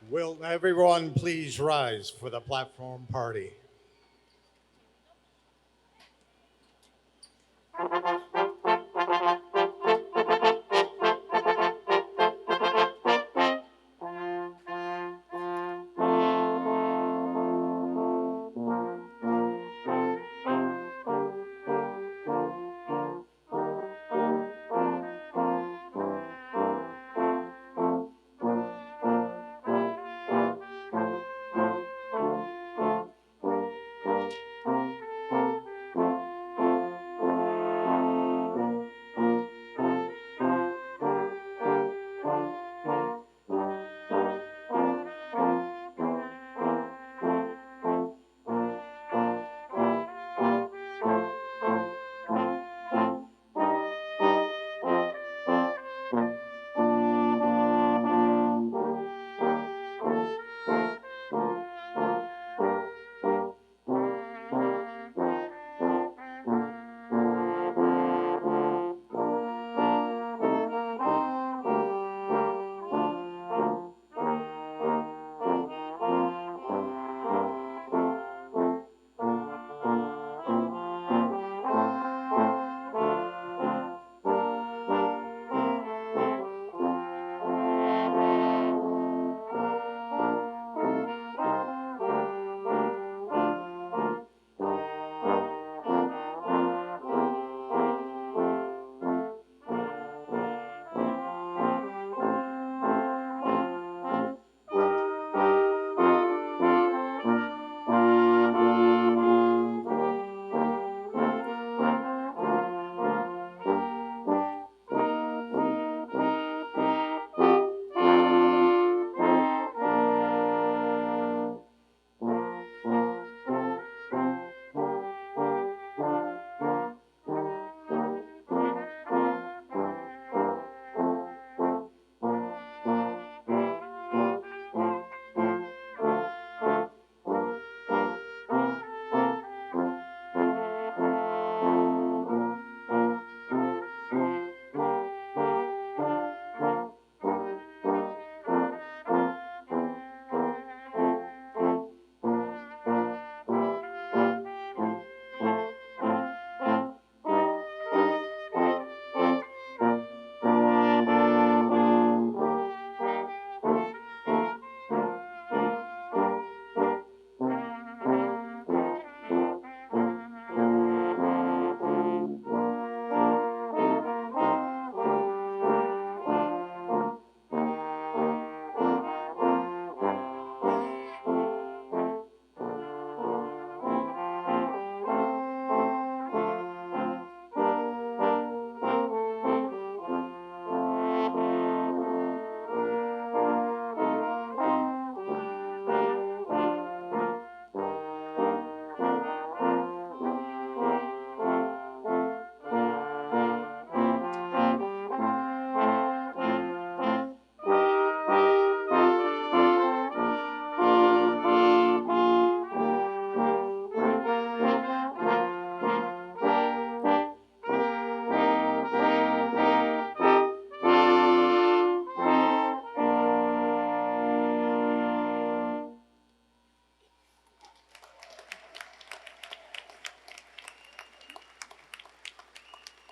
Will everyone please rise for the platform party?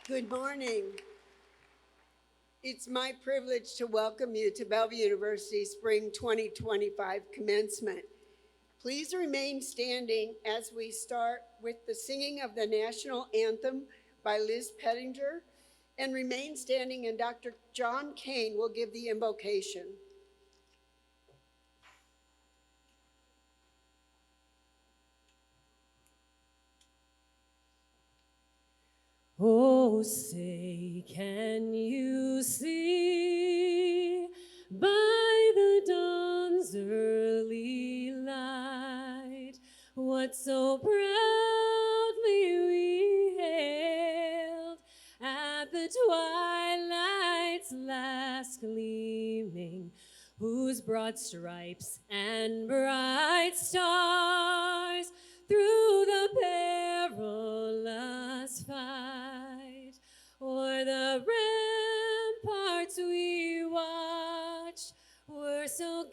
Good morning. It's my privilege to welcome you to Bellevue University Spring 2025 Commencement. Please remain standing as we start with the singing of the national anthem by Liz Pettinger, and remain standing, and Dr. John Kane will give the invocation. Oh, say, can you see by the dawn's early light what so proudly we hailed at the twilight's last gleaming, whose broad stripes and bright stars through the perilous fight o'er the ramparts we watched were so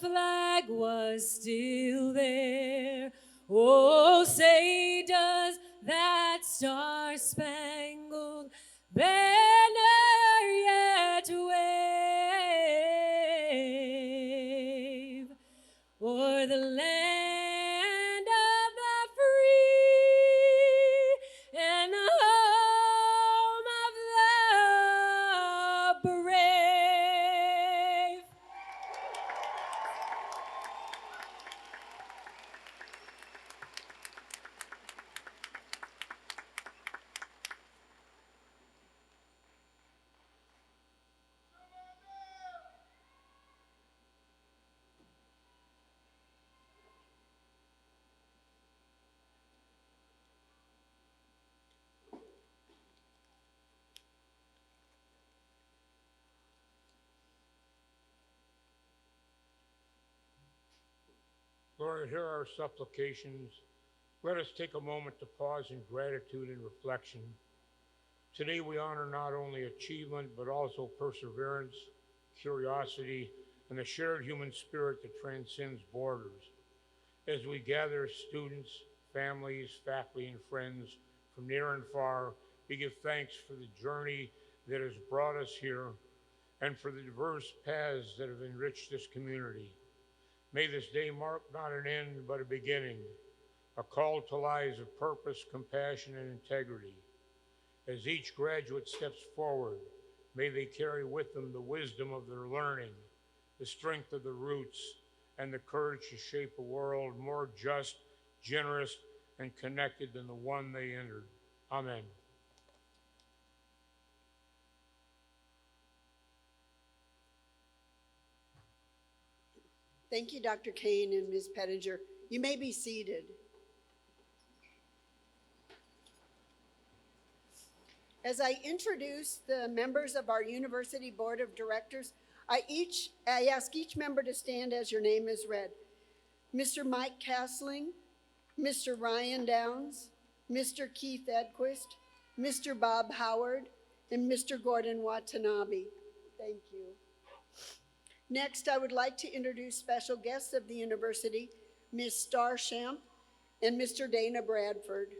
flag was still there. Oh, say does that star-spangled banner yet wave o'er the land of the free and the home of the brave. Lord, hear our supplications. Let us take a moment to pause in gratitude and reflection. Today we honor not only achievement, but also perseverance, curiosity, and the shared human spirit that transcends borders. As we gather students, families, faculty, and friends from near and far, we give thanks for the journey that has brought us here and for the diverse paths that have enriched this community. May this day mark not an end, but a beginning, a call to lives of purpose, compassion, and integrity. As each graduate steps forward, may they carry with them the wisdom of their learning, the strength of the roots, and the courage to shape a world more just, generous, and connected than the one they entered. Amen. Thank you, Dr. Kane and Ms. Pettinger. You may be seated. As I introduce the members of our University Board of Directors, I ask each member to stand as your name is read. Mr. Mike Castling, Mr. Ryan Downs, Mr. Keith Edquist, Mr. Bob Howard, and Mr. Gordon Watanabe. Thank you. Next, I would like to introduce special guests of the university, Ms. Star Shamp and Mr. Dana Bradford.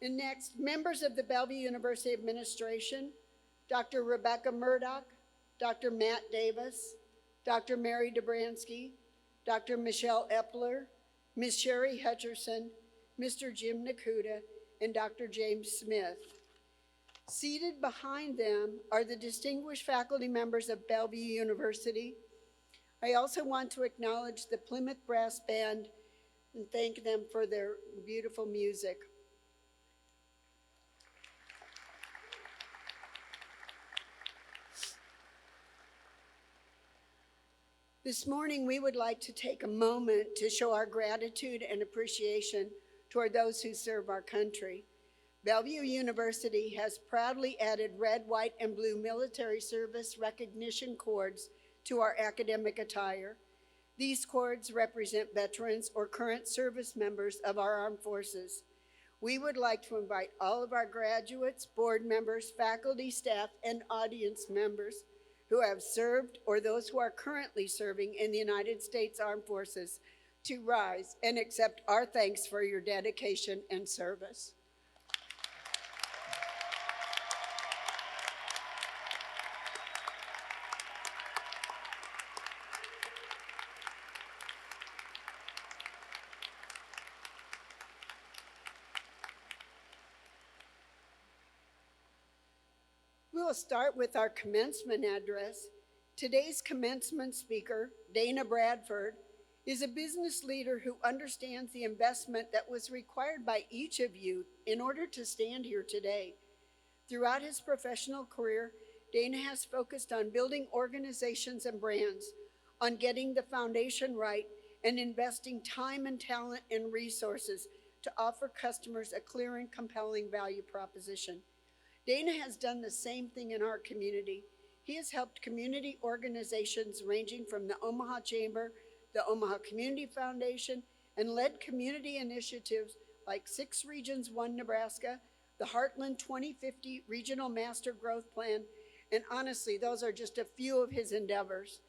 And next, members of the Bellevue University Administration, Dr. Rebecca Murdoch, Dr. Matt Davis, Dr. Mary Dobransky, Dr. Michelle Epler, Ms. Sherry Hutcherson, Mr. Jim Nakuda, and Dr. James Smith. Seated behind them are the distinguished faculty members of Bellevue University. I also want to acknowledge the Plymouth Brass Band and thank them for their beautiful music. This morning, we would like to take a moment to show our gratitude and appreciation toward those who serve our country. Bellevue University has proudly added red, white, and blue military service recognition cords to our academic attire. These cords represent veterans or current service members of our armed forces. We would like to invite all of our graduates, board members, faculty, staff, and audience members who have served or those who are currently serving in the United States Armed Forces to rise and accept our thanks for your dedication and service. We'll start with our commencement address. Today's commencement speaker, Dana Bradford, is a business leader who understands the investment that was required by each of you in order to stand here today. Throughout his professional career, Dana has focused on building organizations and brands, on getting the foundation right, and investing time and talent and resources to offer customers a clear and compelling value proposition. Dana has done the same thing in our community. He has helped community organizations ranging from the Omaha Chamber, the Omaha Community Foundation, and led community initiatives like 6 Regions 1 Nebraska, the Heartland 2050 Regional Master Growth Plan, and honestly, those are just a few of his endeavors.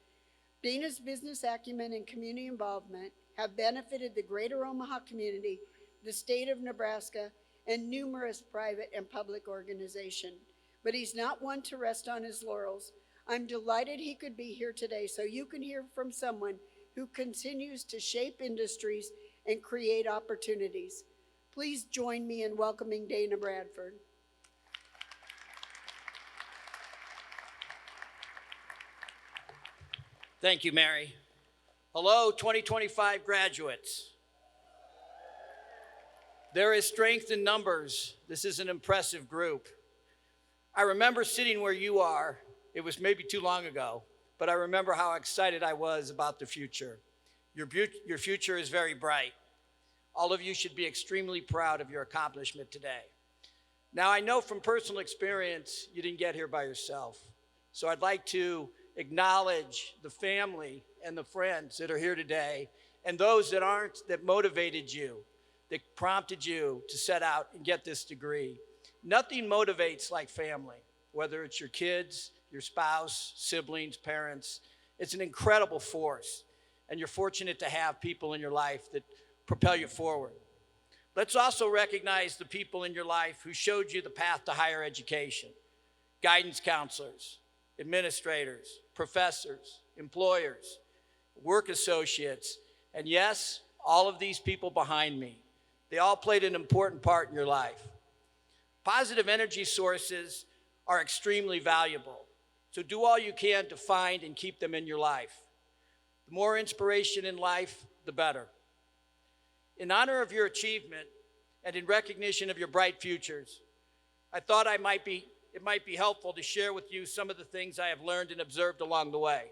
Dana's business acumen and community involvement have benefited the greater Omaha community, the state of Nebraska, and numerous private and public organizations. But he's not one to rest on his laurels. I'm delighted he could be here today so you can hear from someone who continues to shape industries and create opportunities. Please join me in welcoming Dana Bradford. Thank you, Mary. Hello, 2025 graduates. There is strength in numbers. This is an impressive group. I remember sitting where you are. It was maybe too long ago, but I remember how excited I was about the future. Your future is very bright. All of you should be extremely proud of your accomplishment today. Now, I know from personal experience, you didn't get here by yourself. So I'd like to acknowledge the family and the friends that are here today and those that aren't, that motivated you, that prompted you to set out and get this degree. Nothing motivates like family, whether it's your kids, your spouse, siblings, parents. It's an incredible force, and you're fortunate to have people in your life that propel you forward. Let's also recognize the people in your life who showed you the path to higher education: guidance counselors, administrators, professors, employers, work associates, and yes, all of these people behind me. They all played an important part in your life. Positive energy sources are extremely valuable, so do all you can to find and keep them in your life. The more inspiration in life, the better. In honor of your achievement and in recognition of your bright futures, I thought it might be helpful to share with you some of the things I have learned and observed along the way.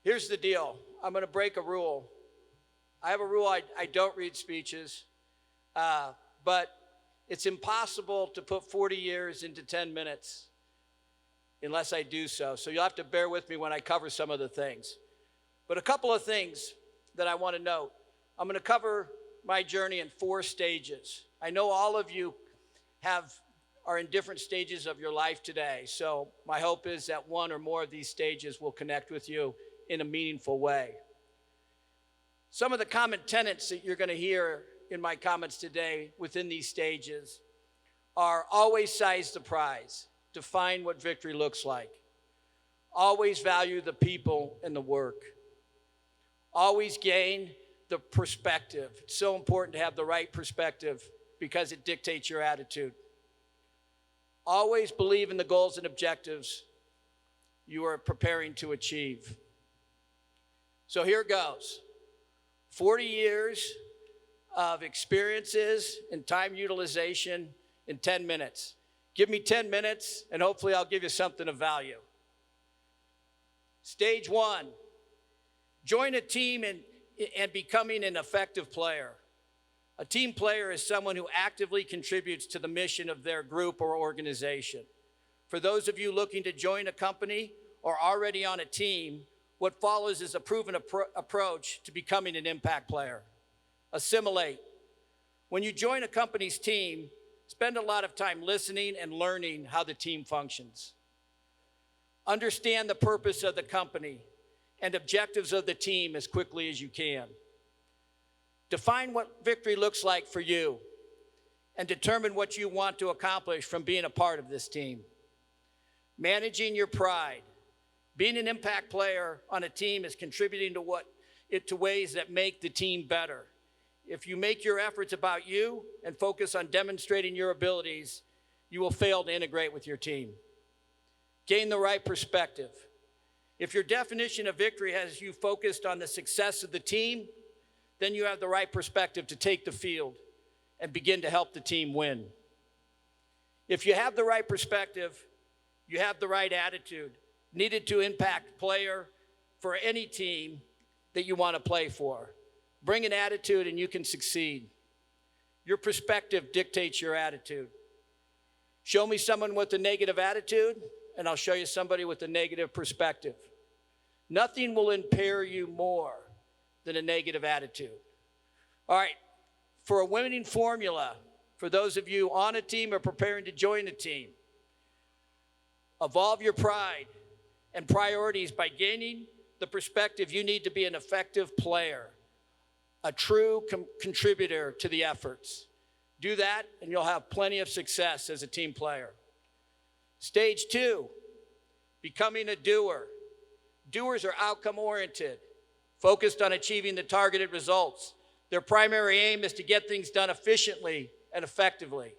Here's the deal. I'm going to break a rule. I have a rule. I don't read speeches, but it's impossible to put 40 years into 10 minutes unless I do so. So you'll have to bear with me when I cover some of the things. But a couple of things that I want to note. I'm going to cover my journey in 4 stages. I know all of you are in different stages of your life today, so my hope is that one or more of these stages will connect with you in a meaningful way. Some of the common tenets that you're going to hear in my comments today within these stages are: always size the prize, define what victory looks like, always value the people and the work, always gain the perspective. It's so important to have the right perspective because it dictates your attitude. Always believe in the goals and objectives you are preparing to achieve. So here goes. 40 years of experiences and time utilization in 10 minutes. Give me 10 minutes and hopefully I'll give you something of value. Stage 1, join a team and becoming an effective player. A team player is someone who actively contributes to the mission of their group or organization. For those of you looking to join a company or already on a team, what follows is a proven approach to becoming an impact player. Assimilate. When you join a company's team, spend a lot of time listening and learning how the team functions. Understand the purpose of the company and objectives of the team as quickly as you can. Define what victory looks like for you and determine what you want to accomplish from being a part of this team. Managing your pride. Being an impact player on a team is contributing to ways that make the team better. If you make your efforts about you and focus on demonstrating your abilities, you will fail to integrate with your team. Gain the right perspective. If your definition of victory has you focused on the success of the team, then you have the right perspective to take the field and begin to help the team win. If you have the right perspective, you have the right attitude needed to impact player for any team that you want to play for. Bring an attitude and you can succeed. Your perspective dictates your attitude. Show me someone with a negative attitude, and I'll show you somebody with a negative perspective. Nothing will impair you more than a negative attitude. All right, for a winning formula, for those of you on a team or preparing to join a team, evolve your pride and priorities by gaining the perspective you need to be an effective player, a true contributor to the efforts. Do that, and you'll have plenty of success as a team player. Stage 2, becoming a doer. Doers are outcome-oriented, focused on achieving the targeted results. Their primary aim is to get things done efficiently and effectively.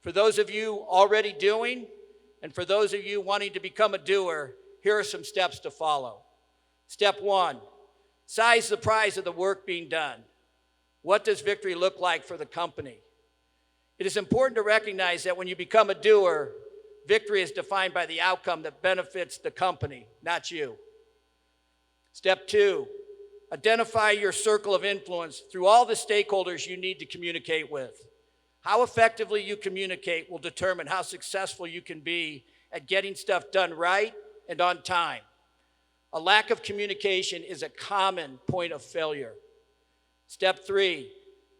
For those of you already doing, and for those of you wanting to become a doer, here are some steps to follow. Step 1, size the prize of the work being done. What does victory look like for the company? It is important to recognize that when you become a doer, victory is defined by the outcome that benefits the company, not you. Step 2, identify your circle of influence through all the stakeholders you need to communicate with. How effectively you communicate will determine how successful you can be at getting stuff done right and on time. A lack of communication is a common point of failure. Step 3,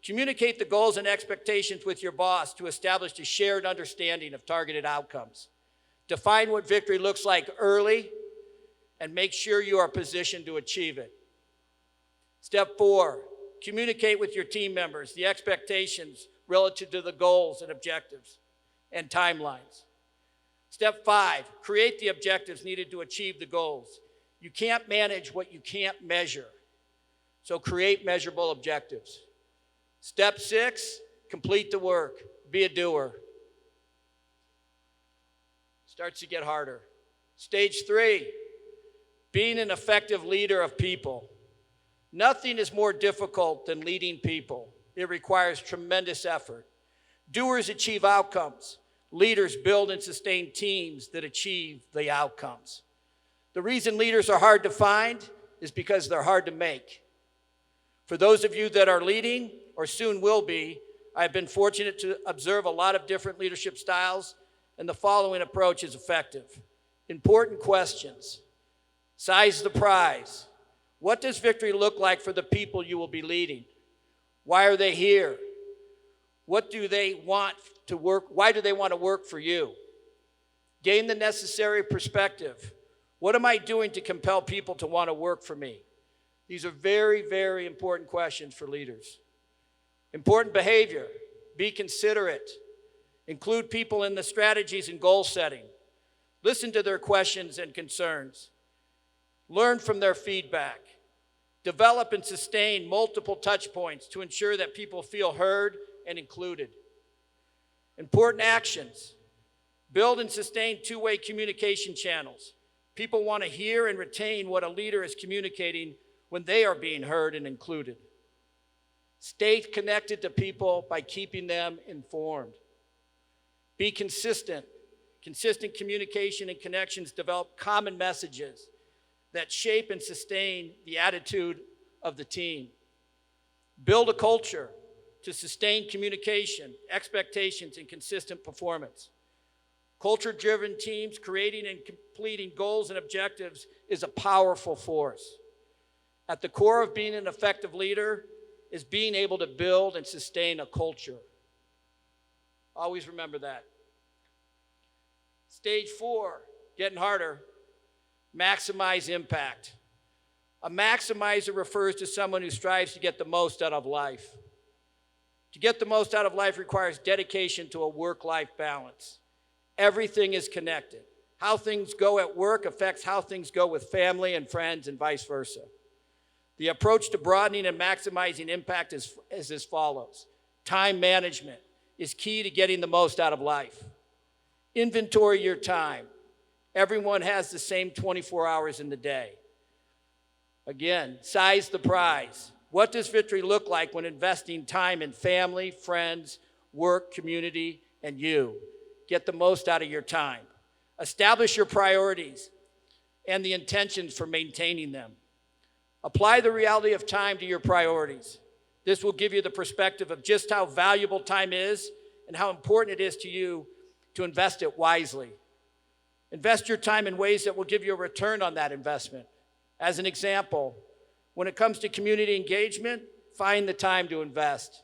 communicate the goals and expectations with your boss to establish a shared understanding of targeted outcomes. Define what victory looks like early and make sure you are positioned to achieve it. Step 4, communicate with your team members the expectations relative to the goals and objectives and timelines. Step 5, create the objectives needed to achieve the goals. You can't manage what you can't measure, so create measurable objectives. Step 6, complete the work, be a doer. Starts to get harder. Stage 3, being an effective leader of people. Nothing is more difficult than leading people. It requires tremendous effort. Doers achieve outcomes. Leaders build and sustain teams that achieve the outcomes. The reason leaders are hard to find is because they're hard to make. For those of you that are leading or soon will be, I've been fortunate to observe a lot of different leadership styles, and the following approach is effective. Important questions. Size the prize. What does victory look like for the people you will be leading? Why are they here? What do they want to work? Why do they want to work for you? Gain the necessary perspective. What am I doing to compel people to want to work for me? These are very, very important questions for leaders. Important behavior. Be considerate. Include people in the strategies and goal setting. Listen to their questions and concerns. Learn from their feedback. Develop and sustain multiple touch points to ensure that people feel heard and included. Important actions. Build and sustain two-way communication channels. People want to hear and retain what a leader is communicating when they are being heard and included. Stay connected to people by keeping them informed. Be consistent. Consistent communication and connections develop common messages that shape and sustain the attitude of the team. Build a culture to sustain communication, expectations, and consistent performance. Culture-driven teams creating and completing goals and objectives is a powerful force. At the core of being an effective leader is being able to build and sustain a culture. Always remember that. Stage 4, getting harder, maximize impact. A maximizer refers to someone who strives to get the most out of life. To get the most out of life requires dedication to a work-life balance. Everything is connected. How things go at work affects how things go with family and friends and vice versa. The approach to broadening and maximizing impact is as follows. Time management is key to getting the most out of life. Inventory your time. Everyone has the same 24 hours in the day. Again, size the prize. What does victory look like when investing time in family, friends, work, community, and you? Get the most out of your time. Establish your priorities and the intentions for maintaining them. Apply the reality of time to your priorities. This will give you the perspective of just how valuable time is and how important it is to you to invest it wisely. Invest your time in ways that will give you a return on that investment. As an example, when it comes to community engagement, find the time to invest.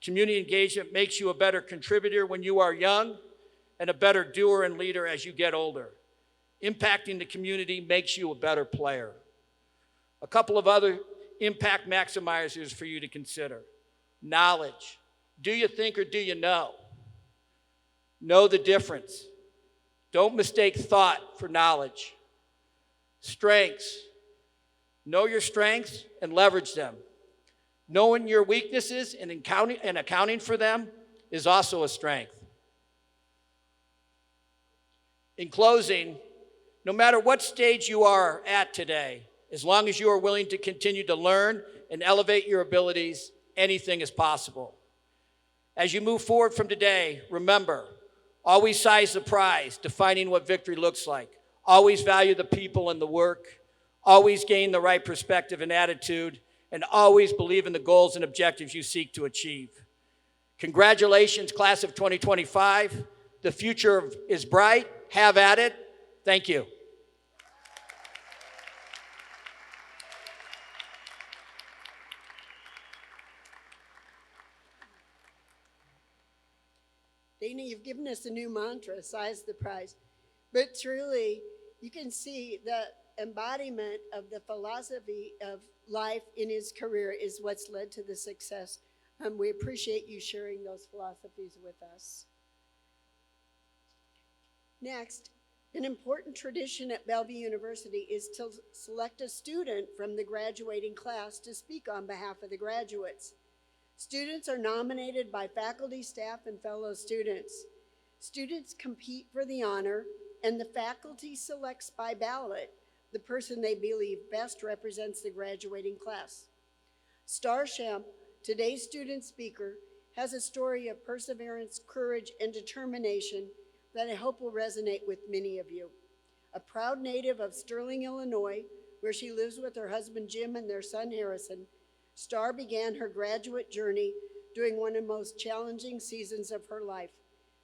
Community engagement makes you a better contributor when you are young and a better doer and leader as you get older. Impacting the community makes you a better player. A couple of other impact maximizers for you to consider. Knowledge. Do you think or do you know? Know the difference. Don't mistake thought for knowledge. Strengths. Know your strengths and leverage them. Knowing your weaknesses and accounting for them is also a strength. In closing, no matter what stage you are at today, as long as you are willing to continue to learn and elevate your abilities, anything is possible. As you move forward from today, remember, always size the prize, defining what victory looks like. Always value the people and the work. Always gain the right perspective and attitude. And always believe in the goals and objectives you seek to achieve. Congratulations, class of 2025. The future is bright. Have at it. Thank you. Dana, you've given us a new mantra, size the prize. But truly, you can see the embodiment of the philosophy of life in his career is what's led to the success. We appreciate you sharing those philosophies with us. Next, an important tradition at Bellevue University is to select a student from the graduating class to speak on behalf of the graduates. Students are nominated by faculty, staff, and fellow students. Students compete for the honor, and the faculty selects by ballot the person they believe best represents the graduating class. Star Shamp, today's student speaker, has a story of perseverance, courage, and determination that I hope will resonate with many of you. A proud native of Sterling, Illinois, where she lives with her husband Jim and their son Harrison, Star began her graduate journey during one of the most challenging seasons of her life.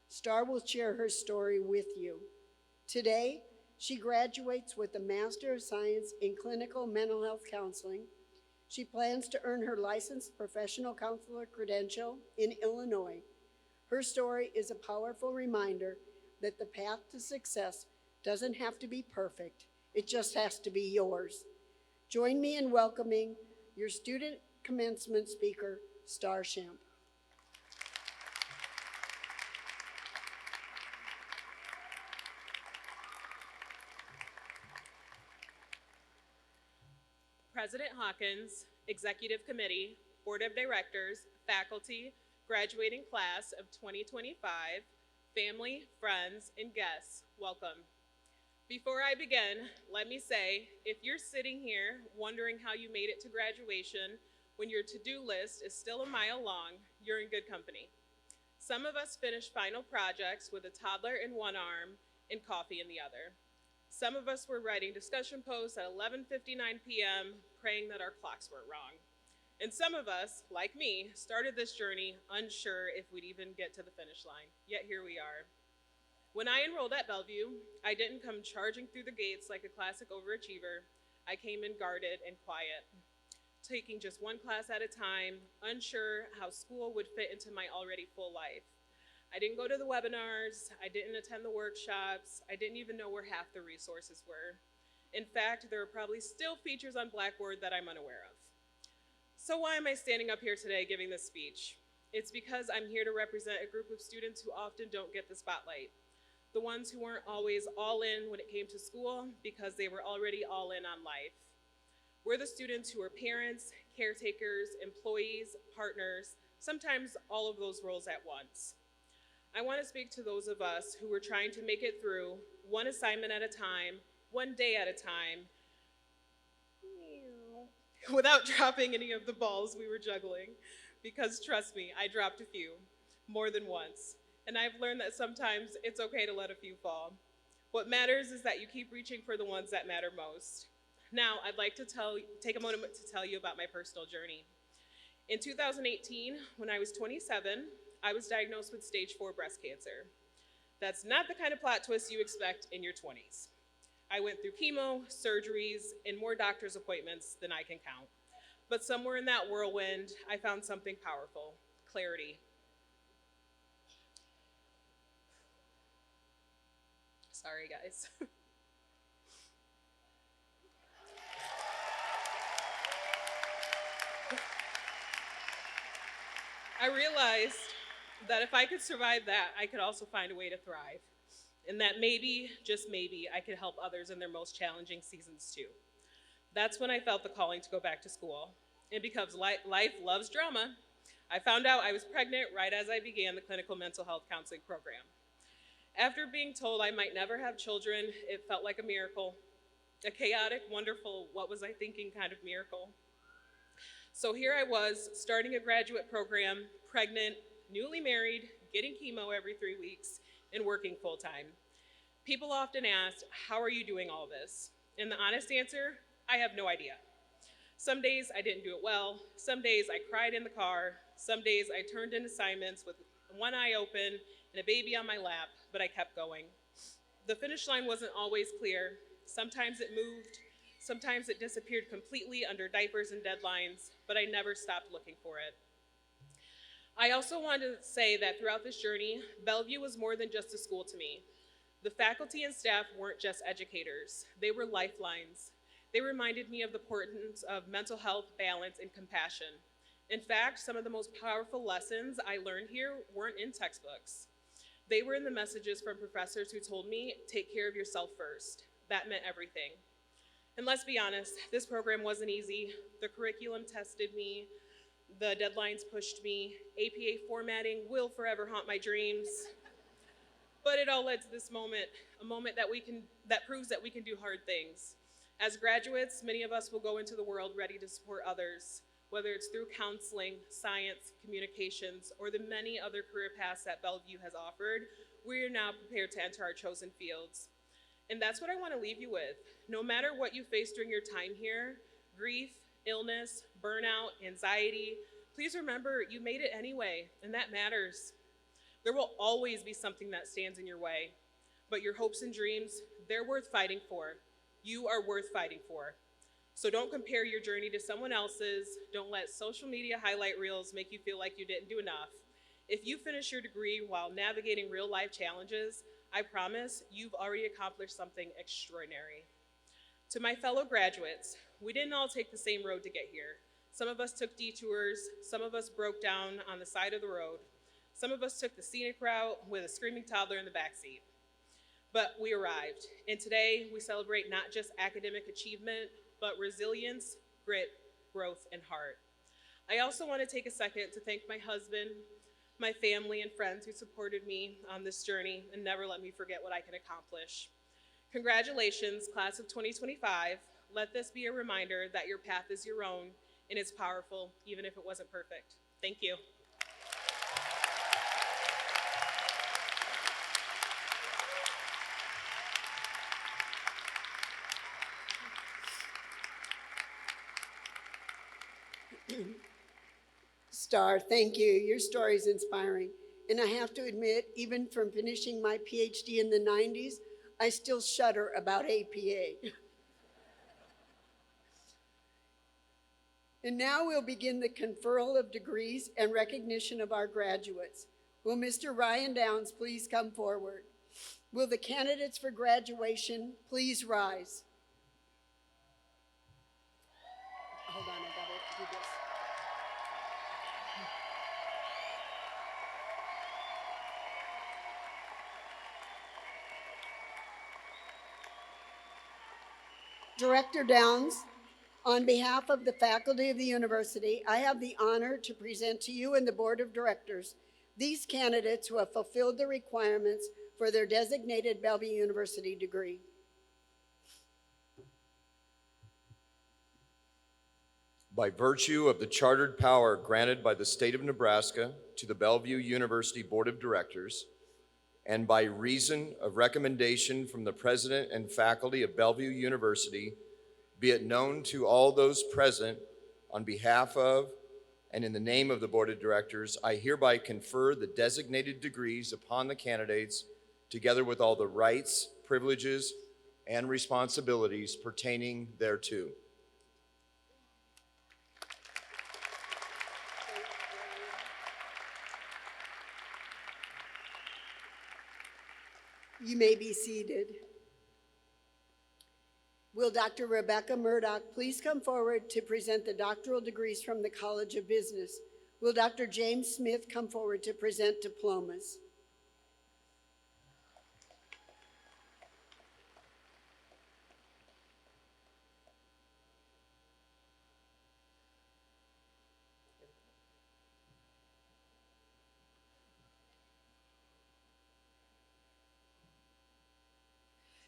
Star will share her story with you. Today, she graduates with a Master of Science in Clinical Mental Health Counseling. She plans to earn her licensed professional counselor credential in Illinois. Her story is a powerful reminder that the path to success doesn't have to be perfect. It just has to be yours. Join me in welcoming your student commencement speaker, Star Shamp. President Hawkins, Executive Committee, Board of Directors, faculty, graduating class of 2025, family, friends, and guests, welcome. Before I begin, let me say, if you're sitting here wondering how you made it to graduation when your to-do list is still a mile long, you're in good company. Some of us finished final projects with a toddler in one arm and coffee in the other. Some of us were writing discussion posts at 11:59 p.m., praying that our clocks weren't wrong. And some of us, like me, started this journey unsure if we'd even get to the finish line, yet here we are. When I enrolled at Bellevue, I didn't come charging through the gates like a classic overachiever. I came in guarded and quiet, taking just one class at a time, unsure how school would fit into my already full life. I didn't go to the webinars, I didn't attend the workshops, I didn't even know where half the resources were. In fact, there are probably still features on Blackboard that I'm unaware of. So why am I standing up here today giving this speech? It's because I'm here to represent a group of students who often don't get the spotlight. The ones who weren't always all in when it came to school because they were already all in on life. We're the students who are parents, caretakers, employees, partners, sometimes all of those roles at once. I want to speak to those of us who were trying to make it through one assignment at a time, one day at a time, without dropping any of the balls we were juggling. Because trust me, I dropped a few, more than once. And I've learned that sometimes it's okay to let a few fall. What matters is that you keep reaching for the ones that matter most. Now, I'd like to take a moment to tell you about my personal journey. In 2018, when I was 27, I was diagnosed with stage 4 breast cancer. That's not the kind of plot twist you expect in your 20s. I went through chemo, surgeries, and more doctor's appointments than I can count. But somewhere in that whirlwind, I found something powerful: clarity. Sorry, guys. realized that if I could survive that, I could also find a way to thrive. And that maybe, just maybe, I could help others in their most challenging seasons too. That's when I felt the calling to go back to school. And because life loves drama, I found out I was pregnant right as I began the clinical mental health counseling program. After being told I might never have children, it felt like a miracle, a chaotic, wonderful, what was I thinking kind of miracle. So here I was, starting a graduate program, pregnant, newly married, getting chemo every 3 weeks, and working full-time. People often ask, how are you doing all this? And the honest answer, I have no idea. Some days I didn't do it well. Some days I cried in the car. Some days I turned in assignments with one eye open and a baby on my lap, but I kept going. The finish line wasn't always clear. Sometimes it moved. Sometimes it disappeared completely under diapers and deadlines, but I never stopped looking for it. I also wanted to say that throughout this journey, Bellevue was more than just a school to me. The faculty and staff weren't just educators. They were lifelines. They reminded me of the importance of mental health, balance, and compassion. In fact, some of the most powerful lessons I learned here weren't in textbooks. They were in the messages from professors who told me, take care of yourself first. That meant everything. And let's be honest, this program wasn't easy. The curriculum tested me. The deadlines pushed me. APA formatting will forever haunt my dreams. But it all led to this moment, a moment that proves that we can do hard things. As graduates, many of us will go into the world ready to support others, whether it's through counseling, science, communications, or the many other career paths that Bellevue has offered. We are now prepared to enter our chosen fields. And that's what I want to leave you with. No matter what you face during your time here, grief, illness, burnout, anxiety, please remember you made it anyway, and that matters. There will always be something that stands in your way, but your hopes and dreams, they're worth fighting for. You are worth fighting for. So don't compare your journey to someone else's. Don't let social media highlight reels make you feel like you didn't do enough. If you finish your degree while navigating real life challenges, I promise you've already accomplished something extraordinary. To my fellow graduates, we didn't all take the same road to get here. Some of us took detours, some of us broke down on the side of the road. Some of us took the scenic route with a screaming toddler in the backseat. But we arrived, and today we celebrate not just academic achievement, but resilience, grit, growth, and heart. I also want to take a second to thank my husband, my family, and friends who supported me on this journey and never let me forget what I can accomplish. Congratulations, class of 2025. Let this be a reminder that your path is your own, and it's powerful, even if it wasn't perfect. Thank you. Star, thank you. Your story is inspiring. And I have to admit, even from finishing my PhD in the 90s, I still shudder about APA. And now we'll begin the conferral of degrees and recognition of our graduates. Will Mr. Ryan Downs please come forward? Will the candidates for graduation please rise? Hold on, I gotta do this. Director Downs, on behalf of the faculty of the university, I have the honor to present to you and the board of directors these candidates who have fulfilled the requirements for their designated Bellevue University degree. By virtue of the chartered power granted by the state of Nebraska to the Bellevue University Board of Directors, and by reason of recommendation from the president and faculty of Bellevue University, be it known to all those present, on behalf of and in the name of the Board of Directors, I hereby confer the designated degrees upon the candidates, together with all the rights, privileges, and responsibilities pertaining thereto. You may be seated. Will Dr. Rebecca Murdoch please come forward to present the doctoral degrees from the College of Business? Will Dr. James Smith come forward to present diplomas?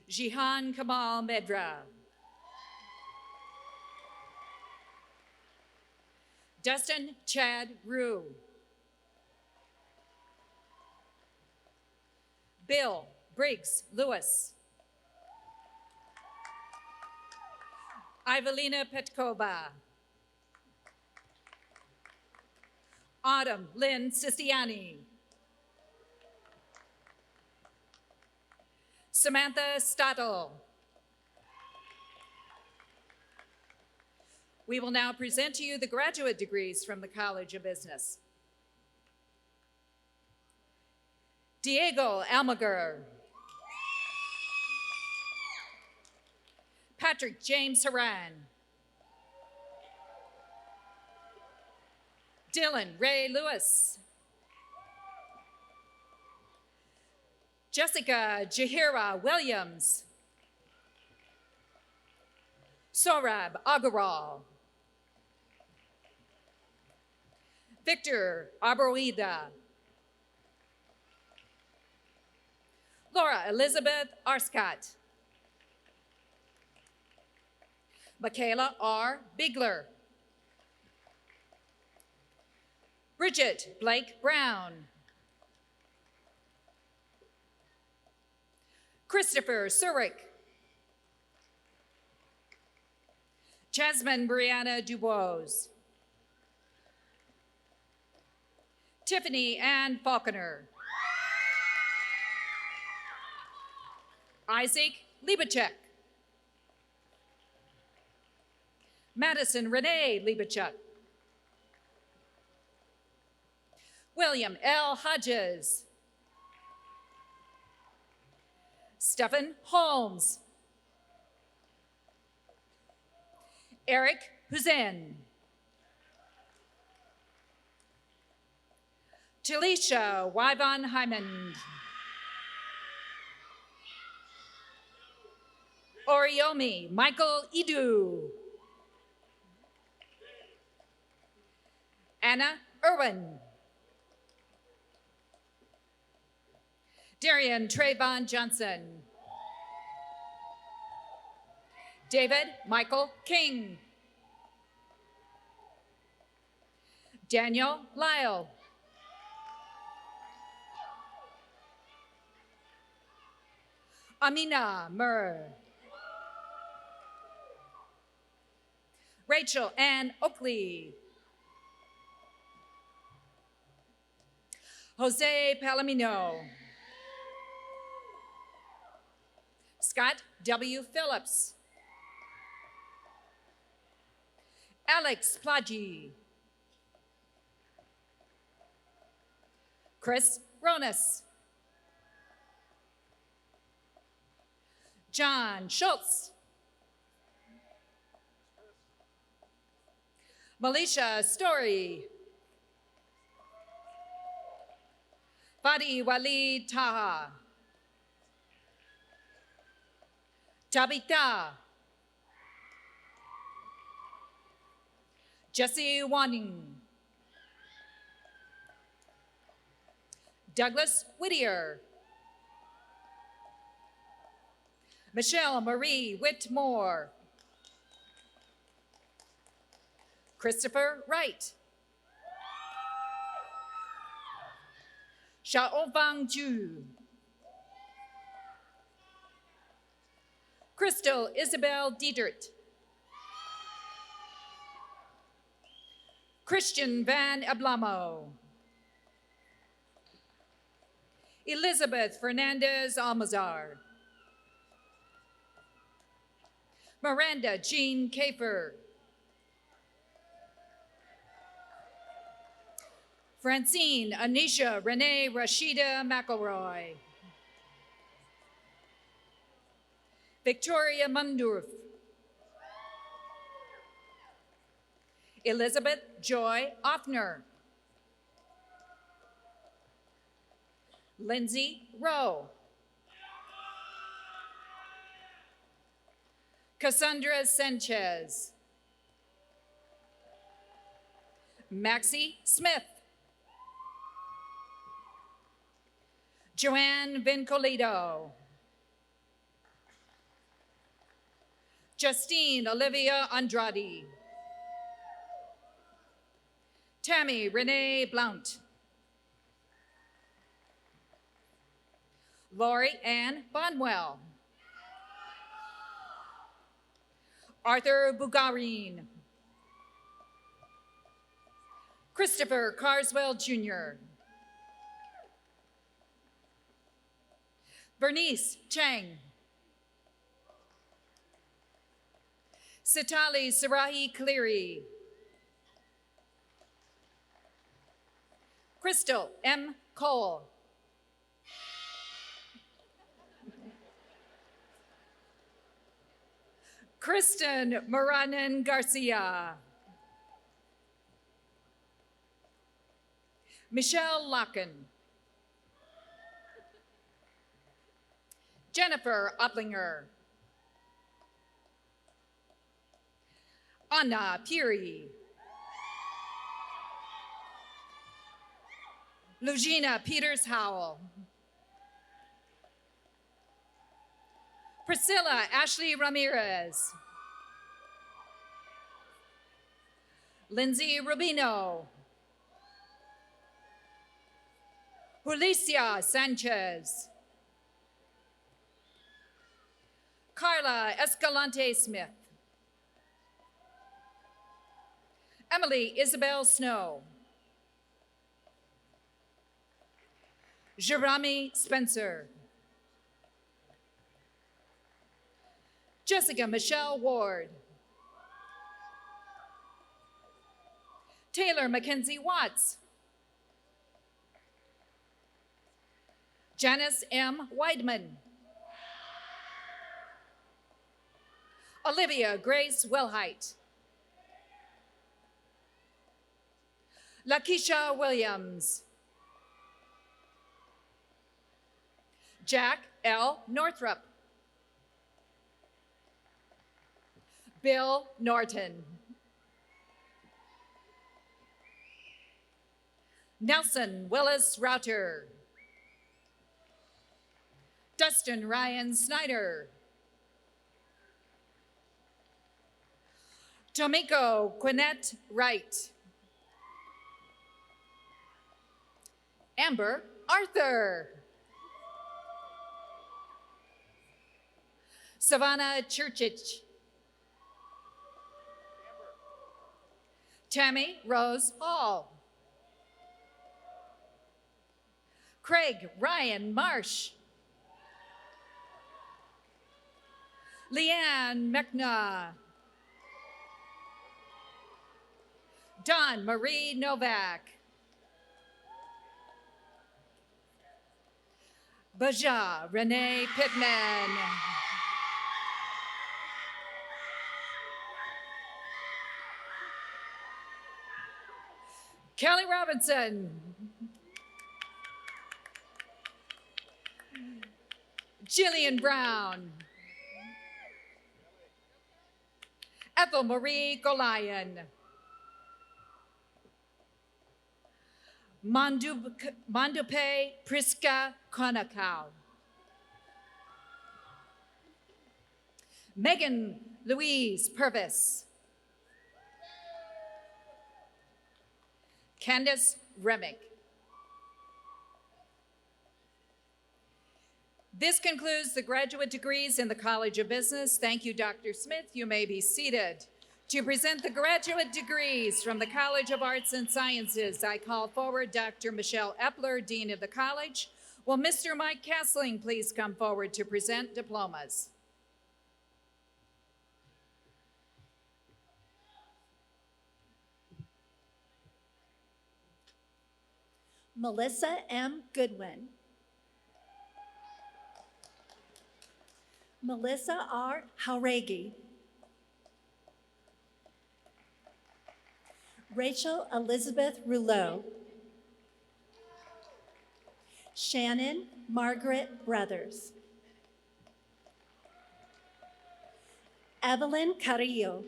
Jihan Kamal Medra. Dustin Chad Rue. Bill Briggs Lewis. Ivelina Petkova. Autumn Lynn Sistiani. Samantha Stottle. We will now present to you the graduate degrees from the College of Business. Diego Almaguer. Patrick James Haran. Dylan Ray Lewis. Jessica Jahira Williams. Sorab Agaral. Victor Arbroida. Laura Elizabeth Arscott. Michaela R. Bigler. Bridget Blake Brown. Christopher Surik. Jasmine Brianna Dubois. Tiffany Ann Falconer. Isaac Libachek. Madison Renee Libachuk. William L. Hodges. Stephen Holmes. Eric Huzin. Talisha Wyvon Hyman. Oriomi Michael Idu. Anna Irwin. Darian Trayvon Johnson. David Michael King. Daniel Lyle. Amina Murr. Rachel Ann Oakley. Jose Palomino. Scott W. Phillips. Alex Plaggi. Chris Ronas. John Schultz. Melisha Story. Fadi Walid Taha. Tabitha. Jesse Wanning. Douglas Whittier. Michelle Marie Whitmore. Christopher Wright. Xiaofang Ju. Crystal Isabel Diedert. Christian Van Ablamo. Elizabeth Fernandez Almazar. Miranda Jean Kafer. Francine Anisha Renee Rashida McElroy. Victoria Mundurf. Elizabeth Joy Offner. Lindsay Rowe. Cassandra Sanchez. Maxie Smith. Joanne Vincolito. Justine Olivia Andrade. Tammy Renee Blount. Lori Ann Bonwell. Arthur Bugarin. Christopher Carswell Jr. Bernice Chang. Sitali Sarahi Cleary. Crystal M. Cole. Kristen Moranen Garcia. Michelle Locken. Jennifer Oplinger. Anna Puri. Lugina Peters Howell. Priscilla Ashley Ramirez. Lindsay Rubino. Julicia Sanchez. Carla Escalante Smith. Emily Isabel Snow. Jerami Spencer. Jessica Michelle Ward. Taylor Mackenzie Watts. Janice M. Weidman. Olivia Grace Wilhite. Lakeisha Williams. Jack L. Northrup. Bill Norton. Nelson Willis Router. Dustin Ryan Snyder. Tomiko Quinette Wright. Amber Arthur. Savannah Churchich. Tammy Rose Hall. Craig Ryan Marsh. Leanne McNaugh. Dawn Marie Novak. Baja Renee Pittman. Kelly Robinson. Jillian Brown. Ethel Marie Golian. Mandupe Priska Konakau. Megan Louise Purvis. Candace Remick. This concludes the graduate degrees in the College of Business. Thank you, Dr. Smith. You may be seated. To present the graduate degrees from the College of Arts and Sciences, I call forward Dr. Michelle Epler, Dean of the College. Will Mr. Mike Castling please come forward to present diplomas? Melissa M. Goodwin. Melissa R. Hauregi. Rachel Elizabeth Rouleau. Shannon Margaret Brothers. Evelyn Carrillo.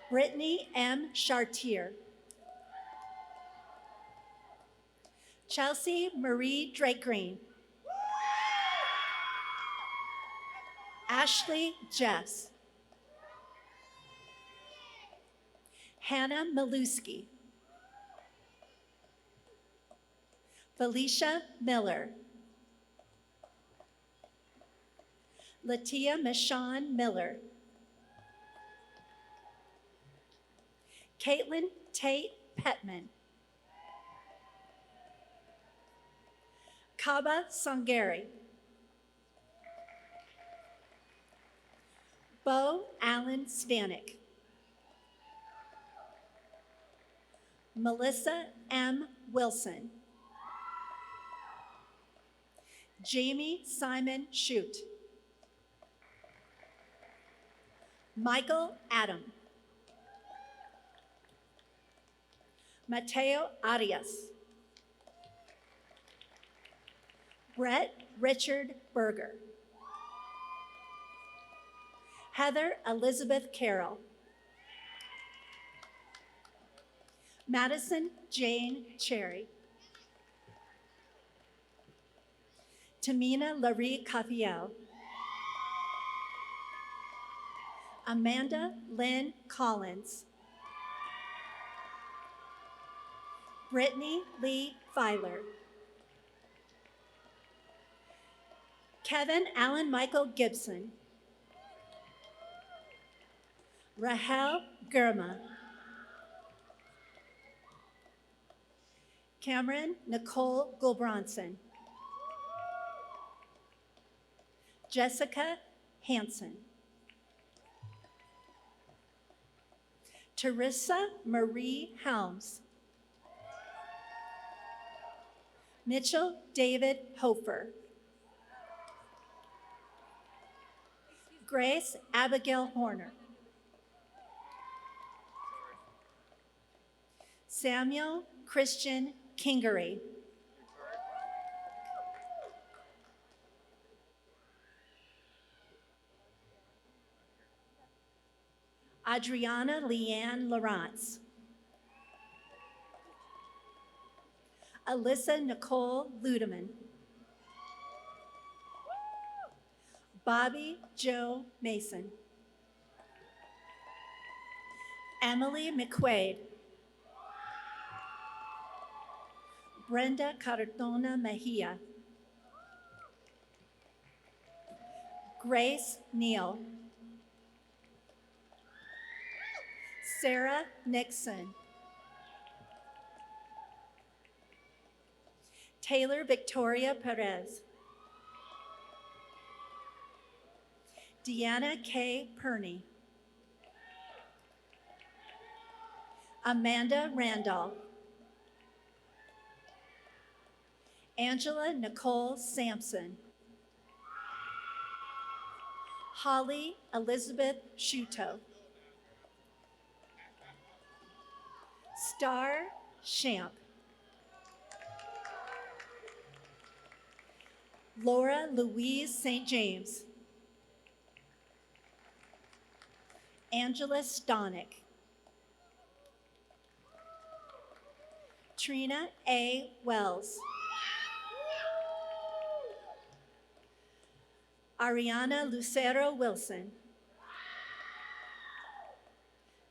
Brittany M. Chartier. Chelsea Marie Drake Green. Ashley Jess. Hannah Maluski. Felicia Miller. Latia Michonne Miller. Caitlin Tate Petman. Kaba Sangari. Bo Allen Stanek. Melissa M. Wilson. Jamie Simon Shute. Michael Adam. Mateo Arias. Brett Richard Berger. Heather Elizabeth Carroll. Madison Jane Cherry. Tamina Larie Cafiel. Amanda Lynn Collins. Brittany Lee Filer. Kevin Allen Michael Gibson. Rahel Germa. Cameron Nicole Gulbronson. Jessica Hanson. Teresa Marie Helms. Mitchell David Hofer. Grace Abigail Horner. Samuel Christian Kingery. Adriana Leanne Lawrence. Alyssa Nicole Ludeman. Bobby Joe Mason. Emily McQuaid. Brenda Cardona Mejia. Grace Neal. Sarah Nixon. Taylor Victoria Perez. Deanna K. Perney. Amanda Randolph. Angela Nicole Sampson. Holly Elizabeth Shuto. Star Shamp. Laura Louise St. James. Angela Stonick. Trina A. Wells. Ariana Lucero Wilson.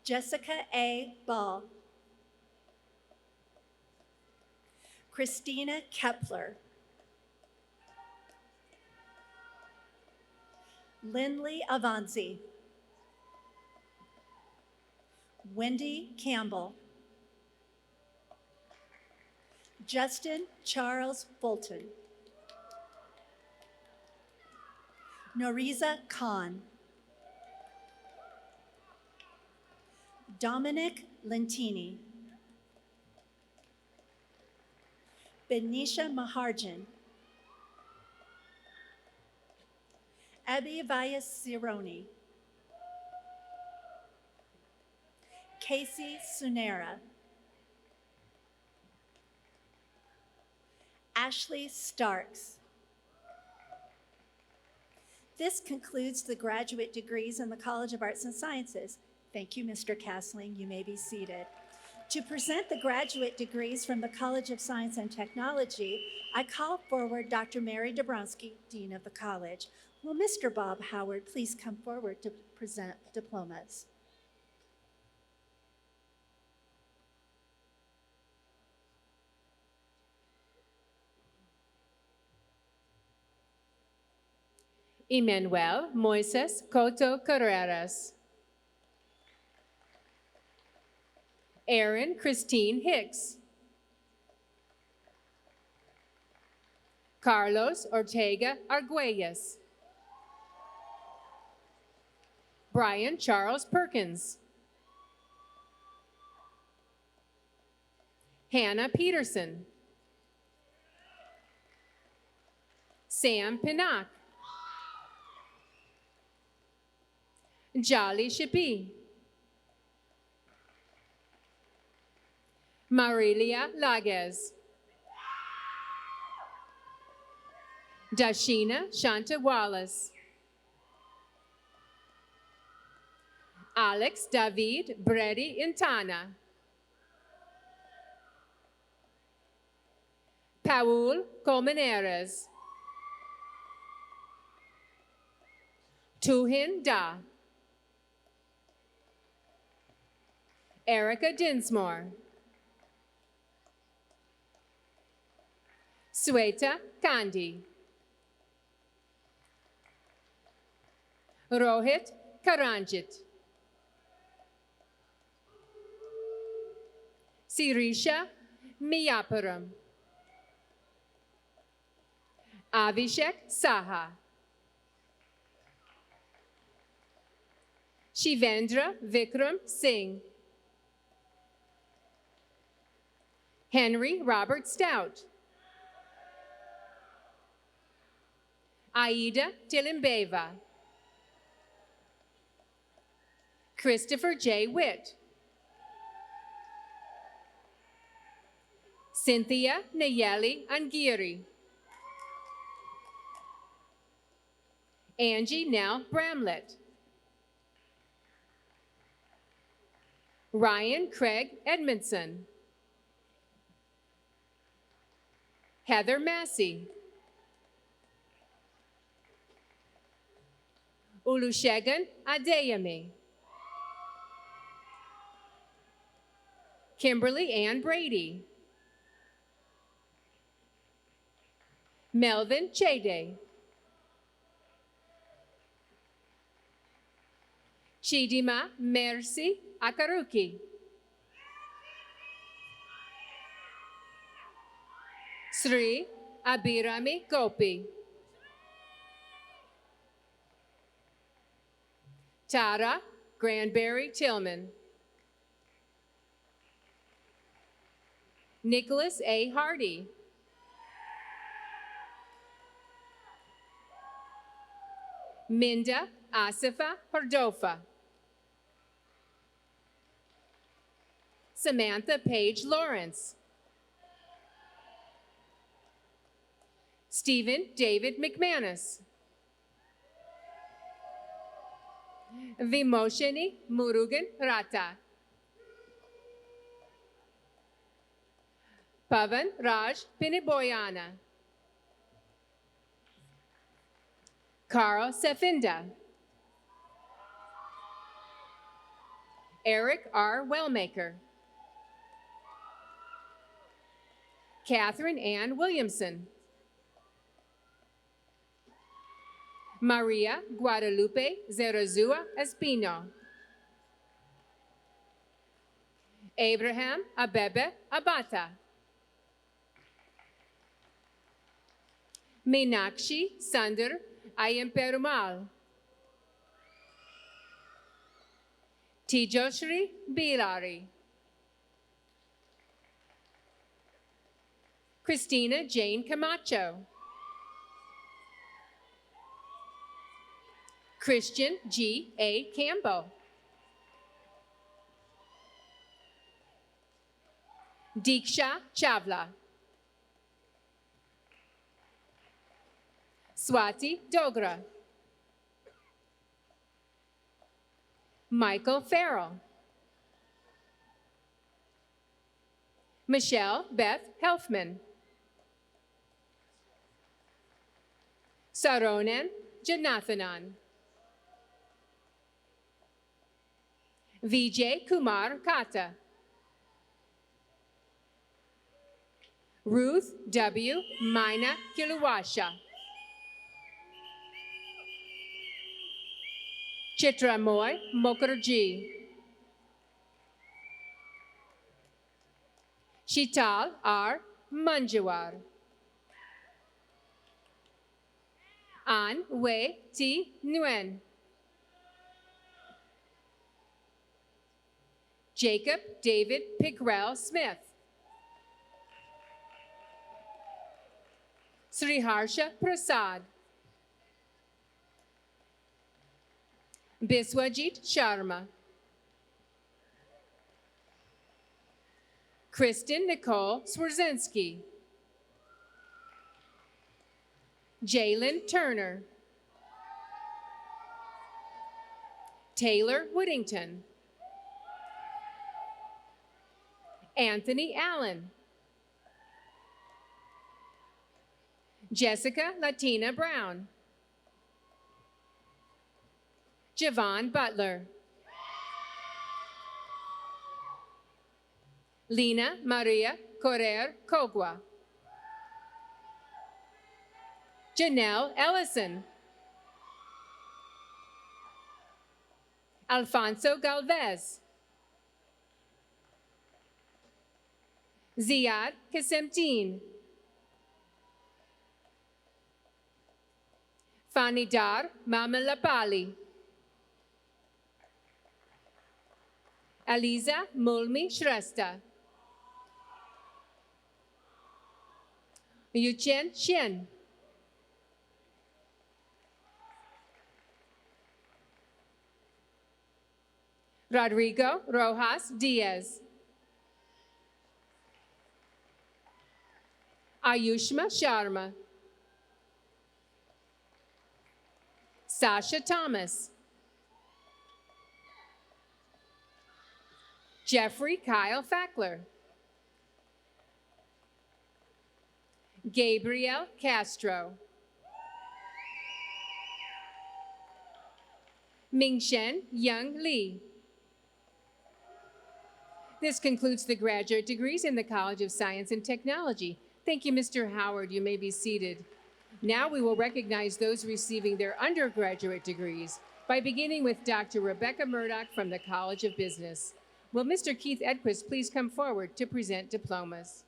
Jessica A. Ball. Christina Kepler. Lindley Avanzi. Wendy Campbell. Justin Charles Fulton. Noriza Khan. Dominic Lentini. Benisha Maharjan. Abby Vias Cironi. Casey Sunera. Ashley Starks. This concludes the graduate degrees in the College of Arts and Sciences. Thank you, Mr. Castling. You may be seated. To present the graduate degrees from the College of Science and Technology, I call forward Dr. Mary Dabrowski, Dean of the College. Will Mr. Bob Howard please come forward to present diplomas? Emmanuel Moises Coto Carreras. Erin Christine Hicks. Carlos Ortega Arguelles. Brian Charles Perkins. Hannah Peterson. Sam Pinnock. Jolly Shippy. Marilia Laguez. Dashina Shanta Wallace. Alex David Brady Intana. Paul Colmenares. Tuhin Da. Erica Dinsmore. Sweta Kandi. Rohit Karanjit. Sirisha Miyapuram. Avishek Saha. Shivendra Vikram Singh. Henry Robert Stout. Aida Tilimbeva. Christopher J. Witt. Cynthia Nayeli Angiri. Angie Nell Bramlett. Ryan Craig Edmondson. Heather Massey. Olusegun Adeyemi. Kimberly Ann Brady. Melvin Chede. Chidima Mercy Akaruki. Sri Abirami Gopi. Tara Granberry Tillman. Nicholas A. Hardy. Minda Asifa Hordofa. Samantha Page Lawrence. Stephen David McManus. Vimoshini Murugan Rata. Pavan Raj Piniboyana. Carl Sefinda. Eric R. Wellmaker. Catherine Ann Williamson. Maria Guadalupe Zerazua Espino. Abraham Abebe Abata. Meenakshi Sandar Ayamperumal. Tejoshri Bilari. Christina Jane Camacho. Christian G. A. Campbell. Diksha Chavla. Swati Dogra. Michael Farrell. Michelle Beth Helfman. Saronan Janathanan. Vijay Kumar Kata. Ruth W. Mina Kiluwasha. Chitramoy Mukherjee. Shital R. Manjawar. An Wei T. Nguyen. Jacob David Pickrell Smith. Sriharsha Prasad. Biswajit Sharma. Kristen Nicole Swerzinski. Jalen Turner. Taylor Whittington. Anthony Allen. Jessica Latina Brown. Javon Butler. Lina Maria Correr Cogua. Janelle Ellison. Alfonso Galvez. Ziad Kasemtin. Fanidar Mamalapali. Aliza Mulmi Shrestha. Yuchen Shen. Rodrigo Rojas Diaz. Ayushma Sharma. Sasha Thomas. Jeffrey Kyle Fackler. Gabriel Castro. Mingshen Young Lee. This concludes the graduate degrees in the College of Science and Technology. Thank you, Mr. Howard. You may be seated. Now we will recognize those receiving their undergraduate degrees by beginning with Dr. Rebecca Murdoch from the College of Business. Will Mr. Keith Edquist please come forward to present diplomas?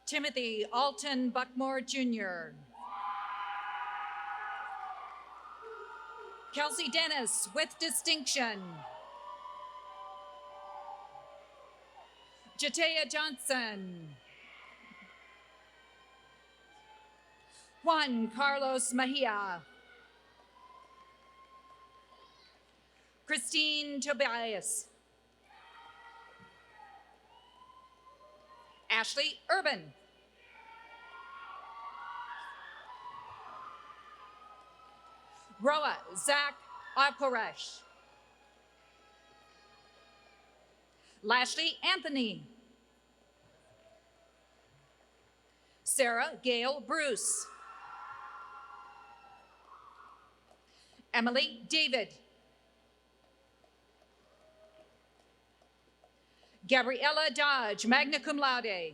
Timothy Alton Buckmore, Jr. Kelsey Dennis with distinction. Jatea Johnson. Juan Carlos Mejia. Christine Tobias. Ashley Urban. Roa Zach Alkoresh. Lashley Anthony. Sarah Gail Bruce. Emily David. Gabriella Dodge, magna cum laude.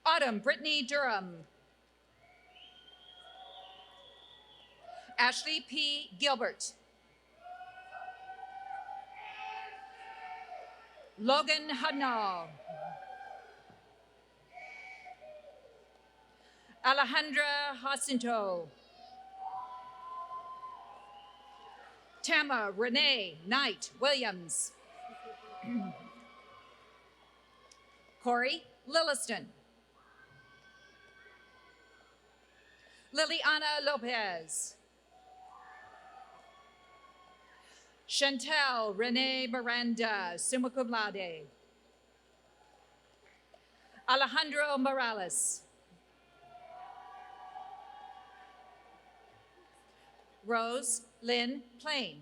Autumn Brittany Durham. Ashley P. Gilbert. Logan Hudnall. Alejandra Jacinto. Tama Renee Knight Williams. Corey Lilliston. Liliana Lopez. Chantel Renee Miranda, summa cum laude. Alejandro Morales. Rose Lynn Plain.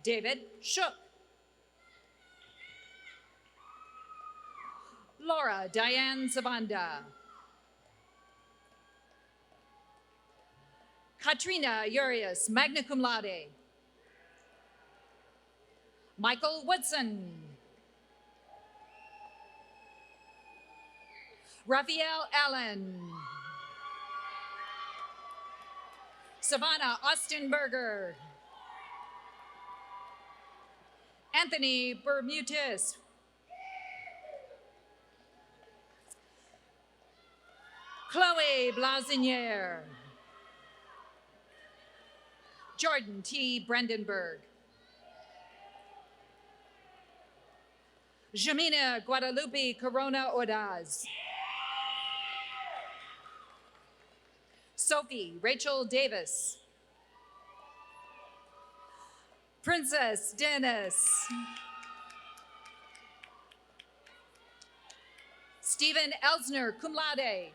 David Shook. Laura Diane Zavanda. Katrina Urias, magna cum laude. Michael Woodson. Raphael Allen. Savannah Austenberger. Anthony Bermutis. Chloe Blasiniere. Jordan T. Brandenburg. Jamina Guadalupe Corona Ordaz. Sophie Rachel Davis. Princess Dennis. Stephen Elsner, cum laude.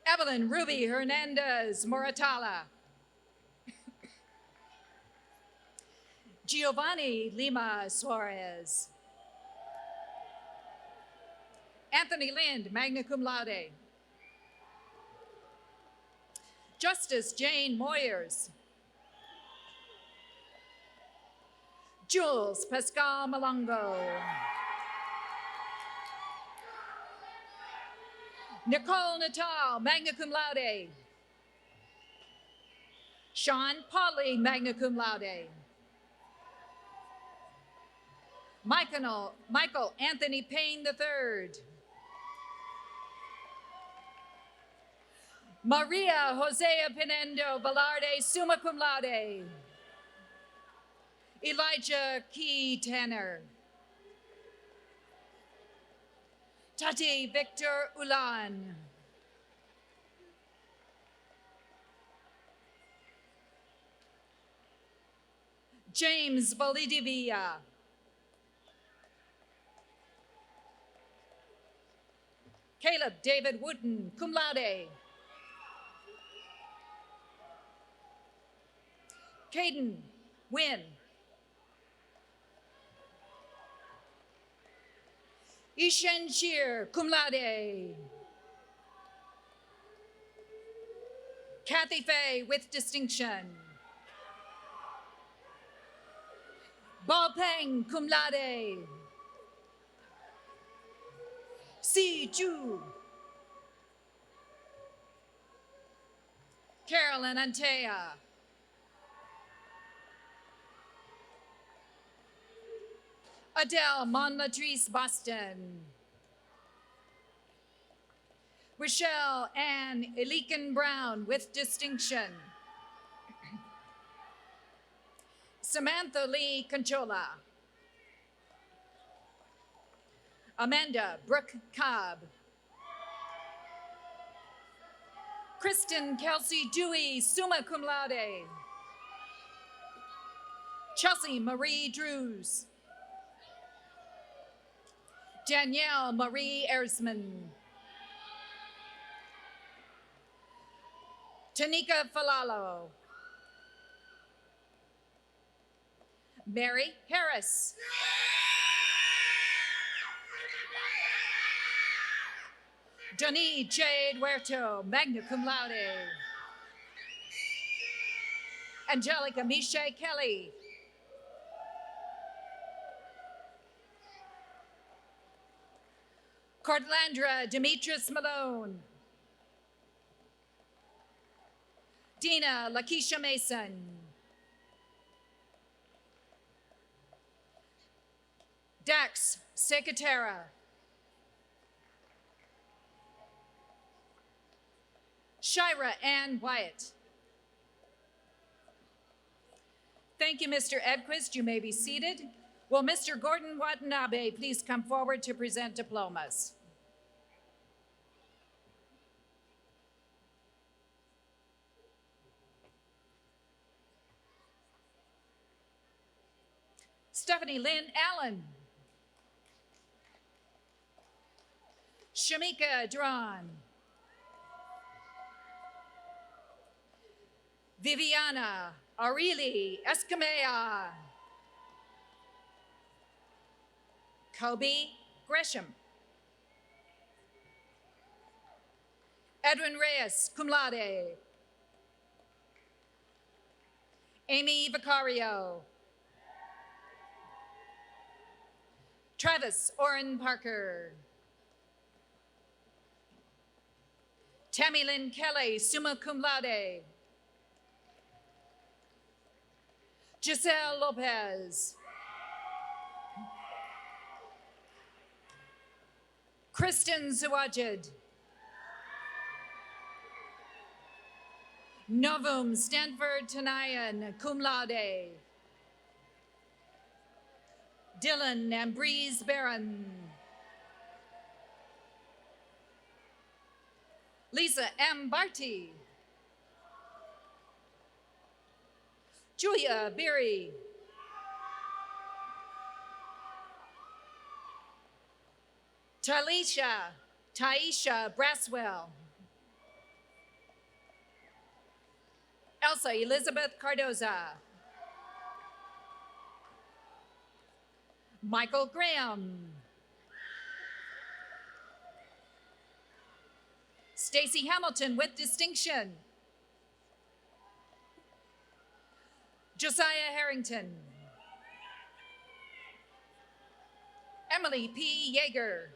Evelyn Ruby Hernandez Moratala. Giovanni Lima Suarez. Anthony Lind, magna cum laude. Justice Jane Moyers. Jules Pascal Malongo. Nicole Natal, magna cum laude. Sean Polly, magna cum laude. Michael Anthony Payne III. Maria Josea Pinendo Velarde, summa cum laude. Elijah Key Tanner. Tati Victor Ulan. James Valdivia. Caleb David Wooten, cum laude. Caden Wynn. Ishan Shear, cum laude. Kathy Fay with distinction. Bo Peng, cum laude. Si Ju. Carolyn Antea. Adele Monlatrice Boston. Rochelle Ann Elikin Brown with distinction. Samantha Lee Conchola. Amanda Brooke Cobb. Kristen Kelsey Dewey, summa cum laude. Chelsea Marie Drews. Danielle Marie Ersman. Tanika Falalo. Mary Harris. Dani Jade Huerto, magna cum laude. Angelica Miche Kelly. Cortlandra Demetrius Malone. Dina Lakeisha Mason. Dax Secatera. Shira Ann Wyatt. Thank you, Mr. Edquist. You may be seated. Will Mr. Gordon Watanabe please come forward to present diplomas? Stephanie Lynn Allen. Shamika Drawn. Viviana Arili Escamilla. Kobe Gresham. Edwin Reyes, cum laude. Amy Vicario. Travis Orrin Parker. Tammy Lynn Kelly, summa cum laude. Giselle Lopez. Kristen Zawajid. Novum Stanford Tanayan, cum laude. Dylan Ambreeze Barron. Lisa M. Barty. Julia Beery. Taisha Braswell. Elsa Elizabeth Cardoza. Michael Graham. Stacy Hamilton with distinction. Josiah Harrington. Emily P. Yeager.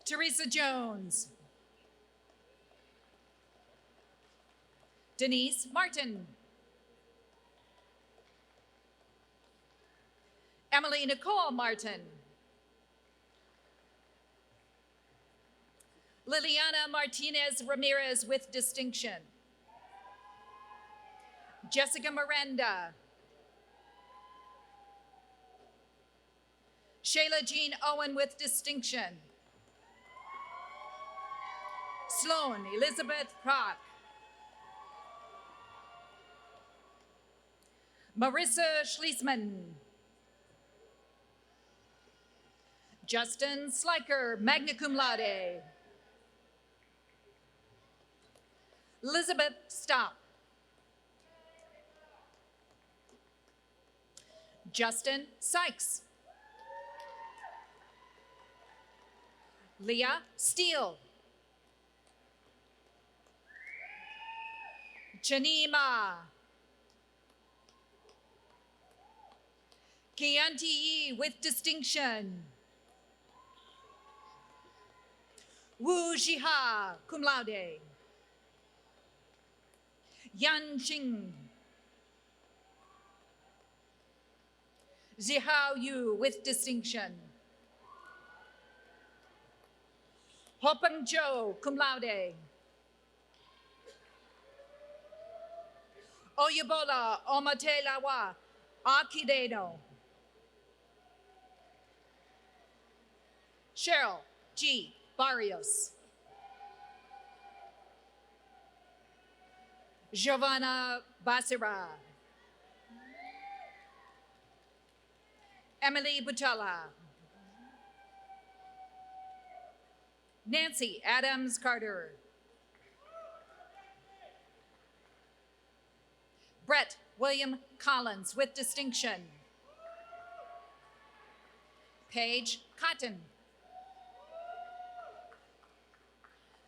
Teresa Jones. Denise Martin. Emily Nicole Martin. Liliana Martinez Ramirez with distinction. Jessica Miranda. Shayla Jean Owen with distinction. Sloan Elizabeth Prock. Marissa Schließman. Justin Sliker, magna cum laude. Elizabeth Stopp. Justin Sykes. Leah Steele. Janima. Kianti Yi with distinction. Wu Jiha, cum laude. Yan Qing. Zihao Yu with distinction. Hopeng Zhou, cum laude. Oyebola Omatelawa, Akideno. Cheryl G. Barrios. Giovanna Basira. Emily Butala. Nancy Adams Carter. Brett William Collins with distinction. Paige Cotton.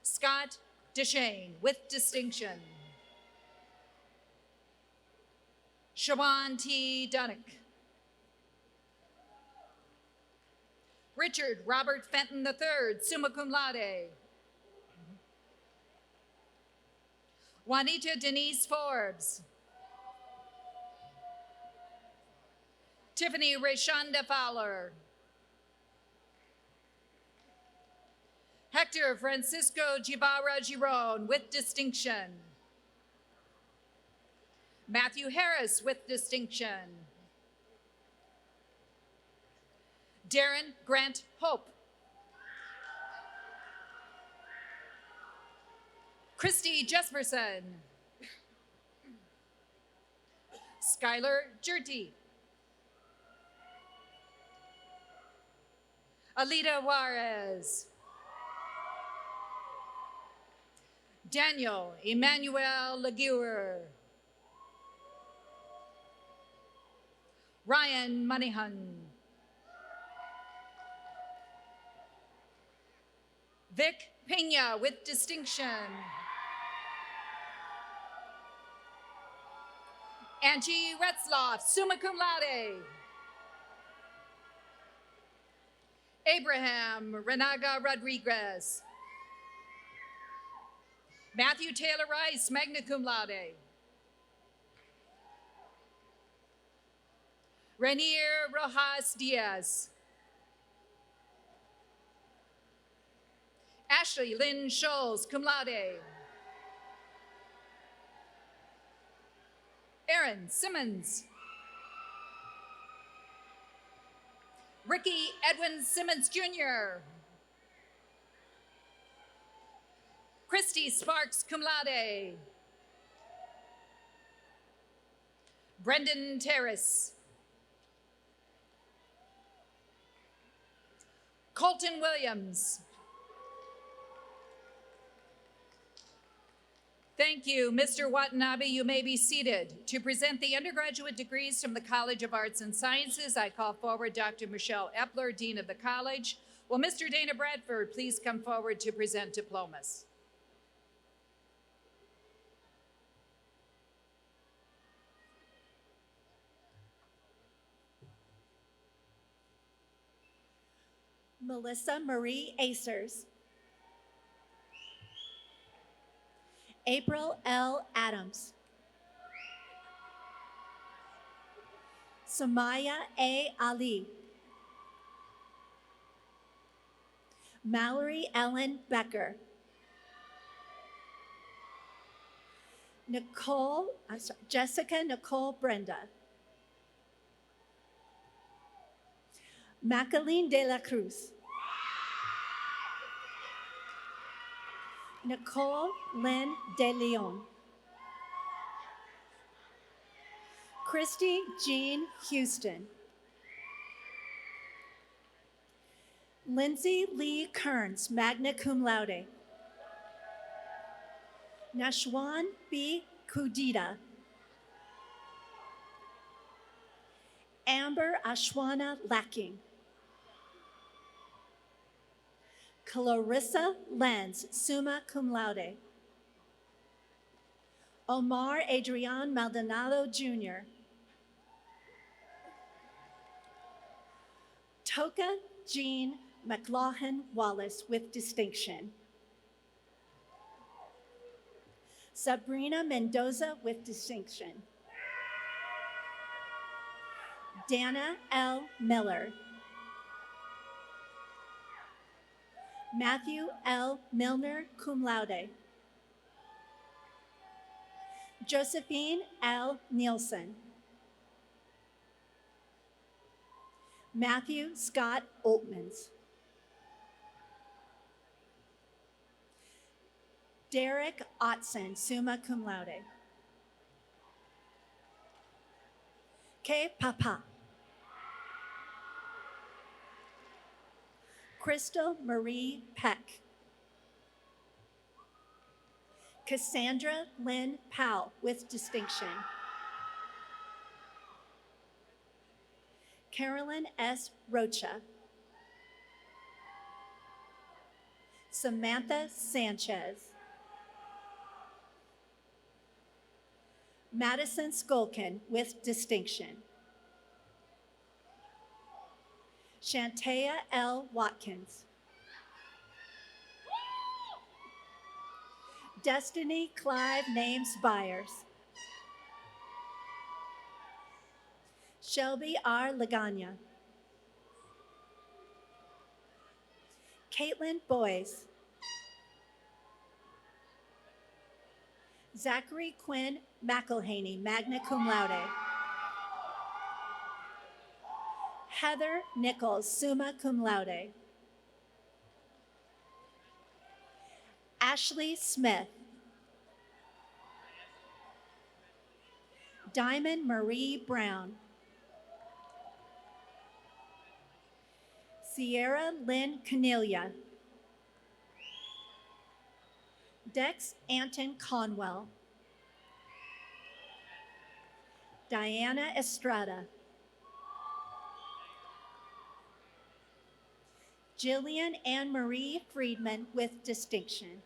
Scott Deshane with distinction. Shawan T. Dunnick. Richard Robert Fenton III, summa cum laude. Juanita Denise Forbes. Tiffany Rayshonda Fowler. Hector Francisco Gibara Giron with distinction. Matthew Harris with distinction. Darren Grant Hope. Christy Jesperson. Skylar Jerty. Alita Juarez. Daniel Emmanuel Laguer. Ryan Moneyhun. Vic Pena with distinction. Angie Retzloff, summa cum laude. Abraham Renaga Rodriguez. Matthew Taylor Rice, magna cum laude. Renier Rojas Diaz. Ashley Lynn Scholes, cum laude. Aaron Simmons. Ricky Edwin Simmons Jr. Christy Sparks, cum laude. Brendan Terrace. Colton Williams. Thank you, Mr. Watanabe. You may be seated. To present the undergraduate degrees from the College of Arts and Sciences, I call forward Dr. Michelle Epler, Dean of the College. Will Mr. Dana Bradford please come forward to present diplomas? Melissa Marie Acers. April L. Adams. Samaya A. Ali. Mallory Ellen Becker. Jessica Nicole Brenda. Macaline de la Cruz. Nicole Lynn De Leon. Christy Jean Houston. Lindsay Lee Kearns, magna cum laude. Nashwan B. Kudita. Amber Ashwana Lacking. Clarissa Lenz, summa cum laude. Omar Adrian Maldonado Jr. Toka Jean McLaughlin Wallace with distinction. Sabrina Mendoza with distinction. Dana L. Miller. Matthew L. Milner, cum laude. Josephine L. Nielsen. Matthew Scott Oltmans. Derek Otson, summa cum laude. K. Papa. Crystal Marie Peck. Cassandra Lynn Powell with distinction. Carolyn S. Rocha. Samantha Sanchez. Madison Skolkin with distinction. Shantea L. Watkins. Destiny Clive Names Byers. Shelby R. Lagana. Caitlin Boyes. Zachary Quinn McElhaney, magna cum laude. Heather Nichols, summa cum laude. Ashley Smith. Diamond Marie Brown. Sierra Lynn Canelia. Dex Anton Conwell. Diana Estrada. Jillian Ann Marie Friedman with distinction.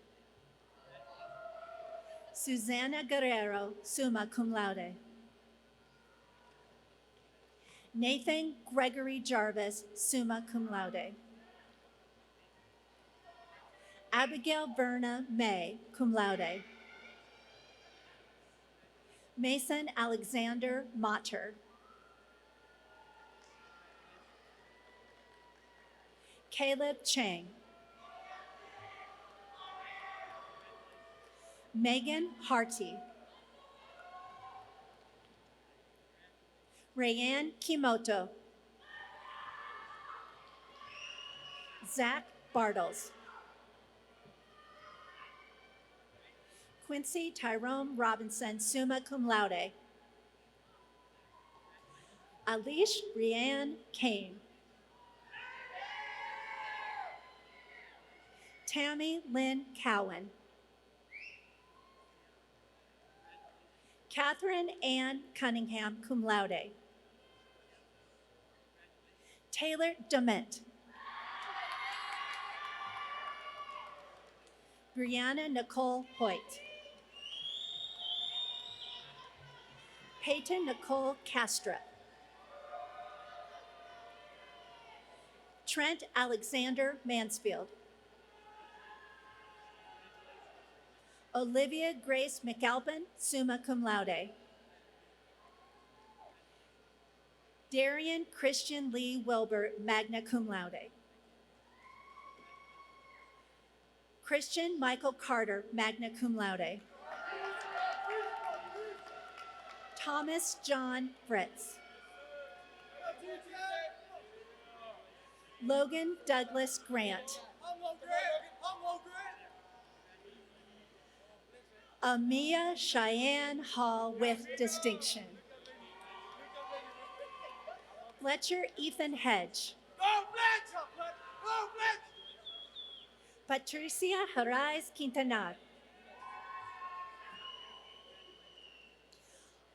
Susana Guerrero, summa cum laude. Nathan Gregory Jarvis, summa cum laude. Abigail Verna May, cum laude. Mason Alexander Mater. Caleb Chang. Megan Harty. Rayanne Kimoto. Zach Bartles. Quincy Tyrone Robinson, summa cum laude. Alish Rianne Kane. Tammy Lynn Cowan. Catherine Ann Cunningham, cum laude. Taylor Dement. Brianna Nicole Hoyt. Peyton Nicole Castro. Trent Alexander Mansfield. Olivia Grace McAlpin, summa cum laude. Darian Christian Lee Wilbur, magna cum laude. Christian Michael Carter, magna cum laude. Thomas John Fritz. Logan Douglas Grant. Amia Cheyenne Hall with distinction. Fletcher Ethan Hedge. Patricia Harais Quintanar.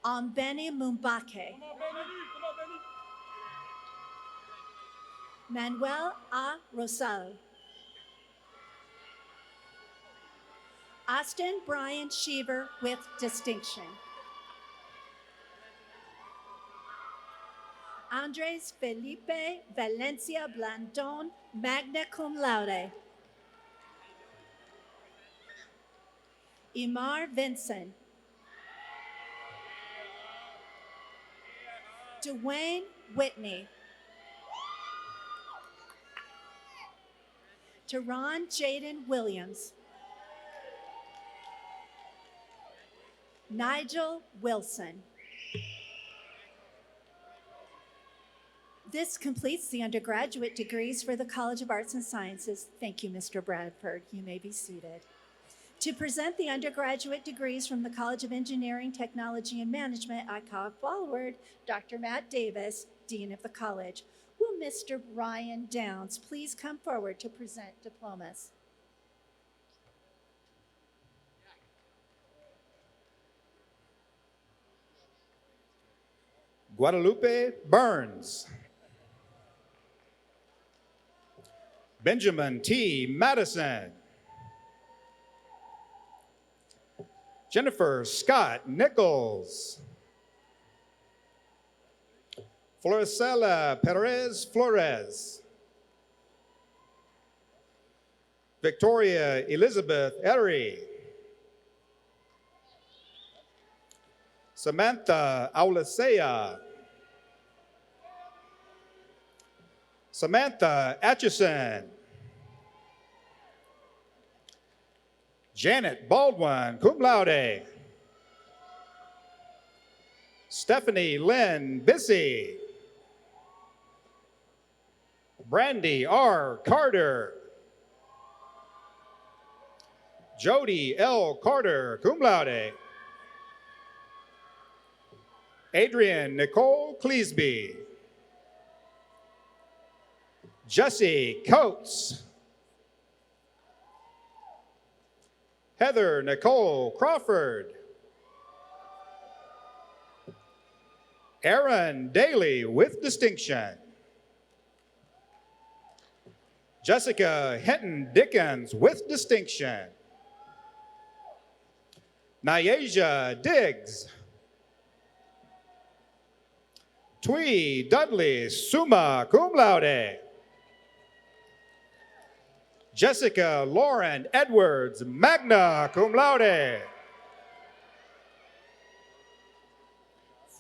Ambeni Mumbake. Manuel A. Rosal. Austin Brian Sheaver with distinction. Andres Felipe Valencia Blandon, magna cum laude. Imar Vincent. Dwayne Whitney. Teron Jaden Williams. Nigel Wilson. This completes the undergraduate degrees for the College of Arts and Sciences. Thank you, Mr. Bradford. You may be seated. To present the undergraduate degrees from the College of Engineering, Technology, and Management, I call forward Dr. Matt Davis, Dean of the College. Will Mr. Ryan Downs please come forward to present diplomas? Guadalupe Burns. Benjamin T. Madison. Jennifer Scott Nichols. Floricela Perez Flores. Victoria Elizabeth Erie. Samantha Aulicea. Samantha Atchison. Janet Baldwin, cum laude. Stephanie Lynn Bissey. Brandy R. Carter. Jody L. Carter, cum laude. Adrian Nicole Cleesby. Jesse Coates. Heather Nicole Crawford. Aaron Daly with distinction. Jessica Hinton Dickens with distinction. Nyasia Diggs. Twee Dudley, summa cum laude. Jessica Lauren Edwards, magna cum laude.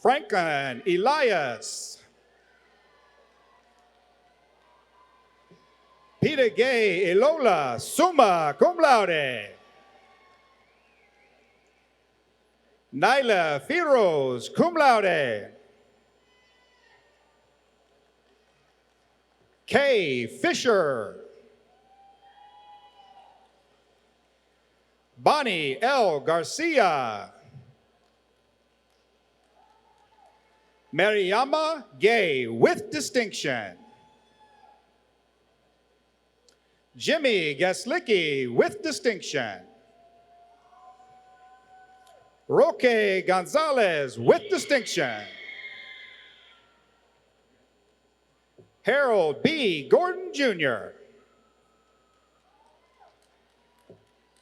Franklin Elias. Peter Gay Ilola, summa cum laude. Nyla Firoz, cum laude. Kay Fisher. Bonnie L. Garcia. Mariama Gay with distinction. Jimmy Gaslicki with distinction. Roque Gonzalez with distinction. Harold B. Gordon Jr.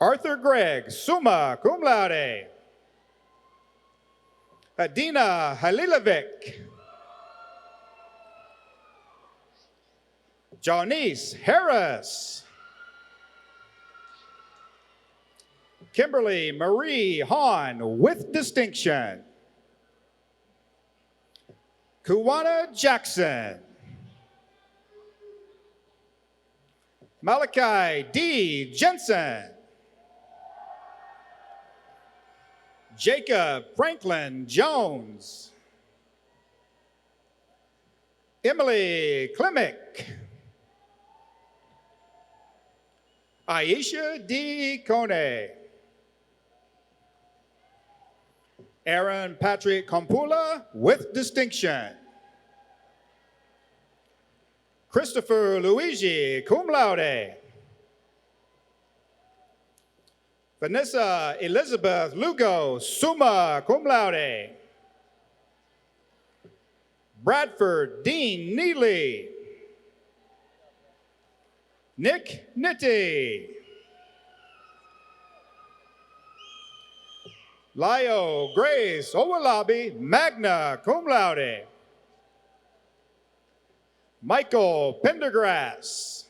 Arthur Gregg, summa cum laude. Adina Halilovic. Janice Harris. Kimberly Marie Hahn with distinction. Kuwana Jackson. Malachi D. Jensen. Jacob Franklin Jones. Emily Klimick. Aisha D. Kone. Aaron Patrick Kompula with distinction. Christopher Luigi, cum laude. Vanessa Elizabeth Lugo, summa cum laude. Bradford Dean Neely. Nick Nitti. Lio Grace Owalabi, magna cum laude. Michael Pendergrass.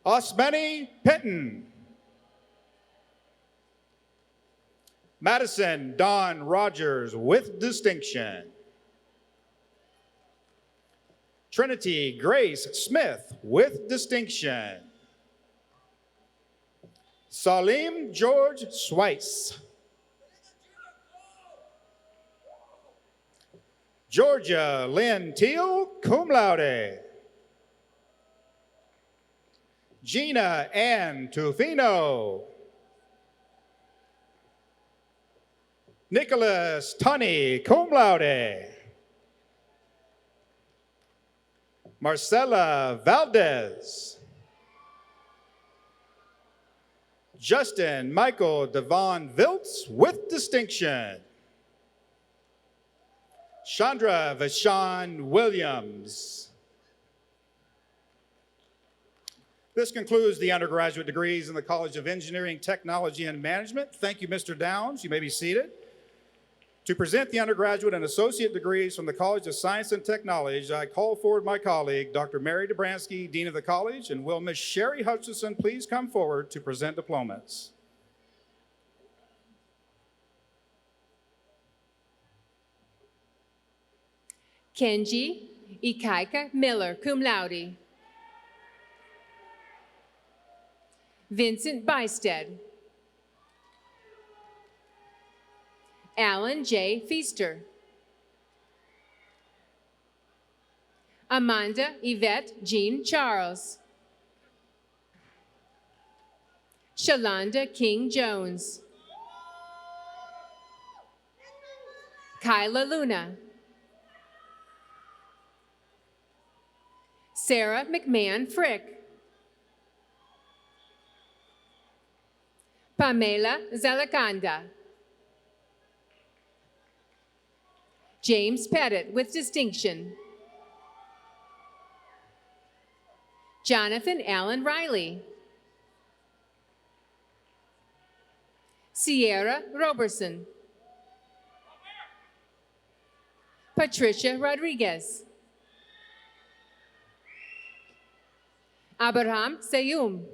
Osmani Penton. Madison Don Rogers with distinction. Trinity Grace Smith with distinction. Salim George Swice. Georgia Lynn Teal, cum laude. Gina Ann Tufino. Nicholas Tunney, cum laude. Marcela Valdez. Justin Michael Devon Viltz with distinction. Chandra Vashon Williams. This concludes the undergraduate degrees in the College of Engineering, Technology, and Management. Thank you, Mr. Downs. You may be seated. To present the undergraduate and associate degrees from the College of Science and Technology, I call forward my colleague, Dr. Mary Dobransky, Dean of the College, and will Ms. Sherry Hutchison please come forward to present diplomas. Kenji Ikaika Miller, cum laude. Vincent Bysted. Alan J. Feaster. Amanda Yvette Jean Charles. Shalonda King Jones. Kyla Luna. Sarah McMahon Frick. Pamela Zalakanda. James Pettit with distinction. Jonathan Allen Riley. Sierra Roberson. Patricia Rodriguez. Abraham Seyum.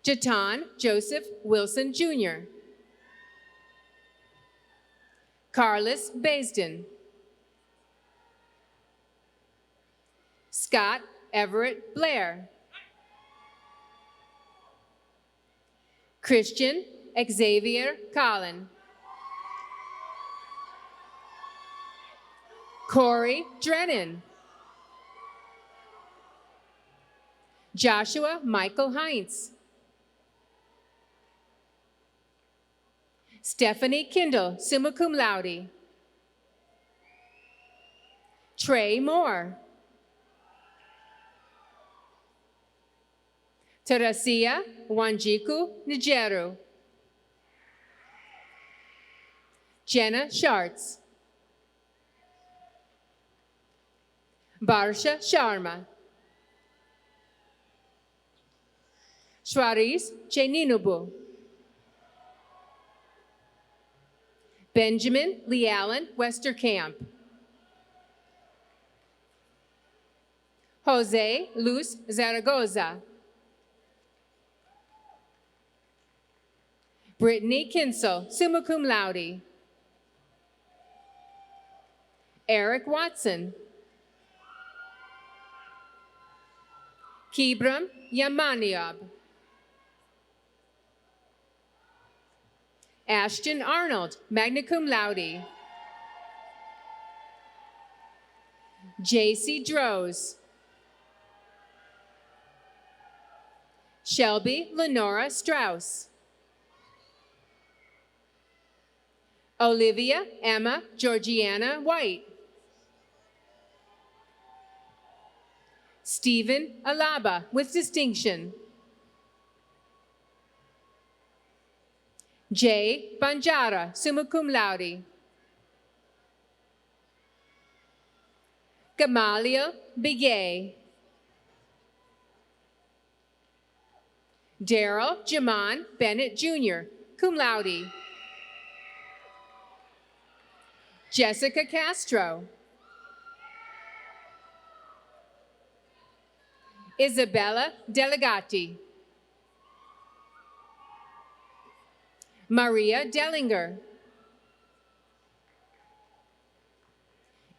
Jatan Joseph Wilson Jr. Carlos Basden. Scott Everett Blair. Christian Xavier Collin. Corey Drennan. Joshua Michael Heinz. Stephanie Kindle, summa cum laude. Trey Moore. Terasia Wanjiku Nijeru. Jenna Sharts. Barsha Sharma. Shwaris Cheninubu. Benjamin Lee Allen Westerkamp. Jose Luz Zaragoza. Brittany Kinsel, summa cum laude. Eric Watson. Kibram Yamaniob. Ashton Arnold, magna cum laude. J.C. Droz. Shelby Lenora Strauss. Olivia Emma Georgiana White. Stephen Alaba with distinction. Jay Banjara, summa cum laude. Gamaliel Bigay. Daryl Jaman Bennett Jr., cum laude. Jessica Castro. Isabella Delegati. Maria Dellinger.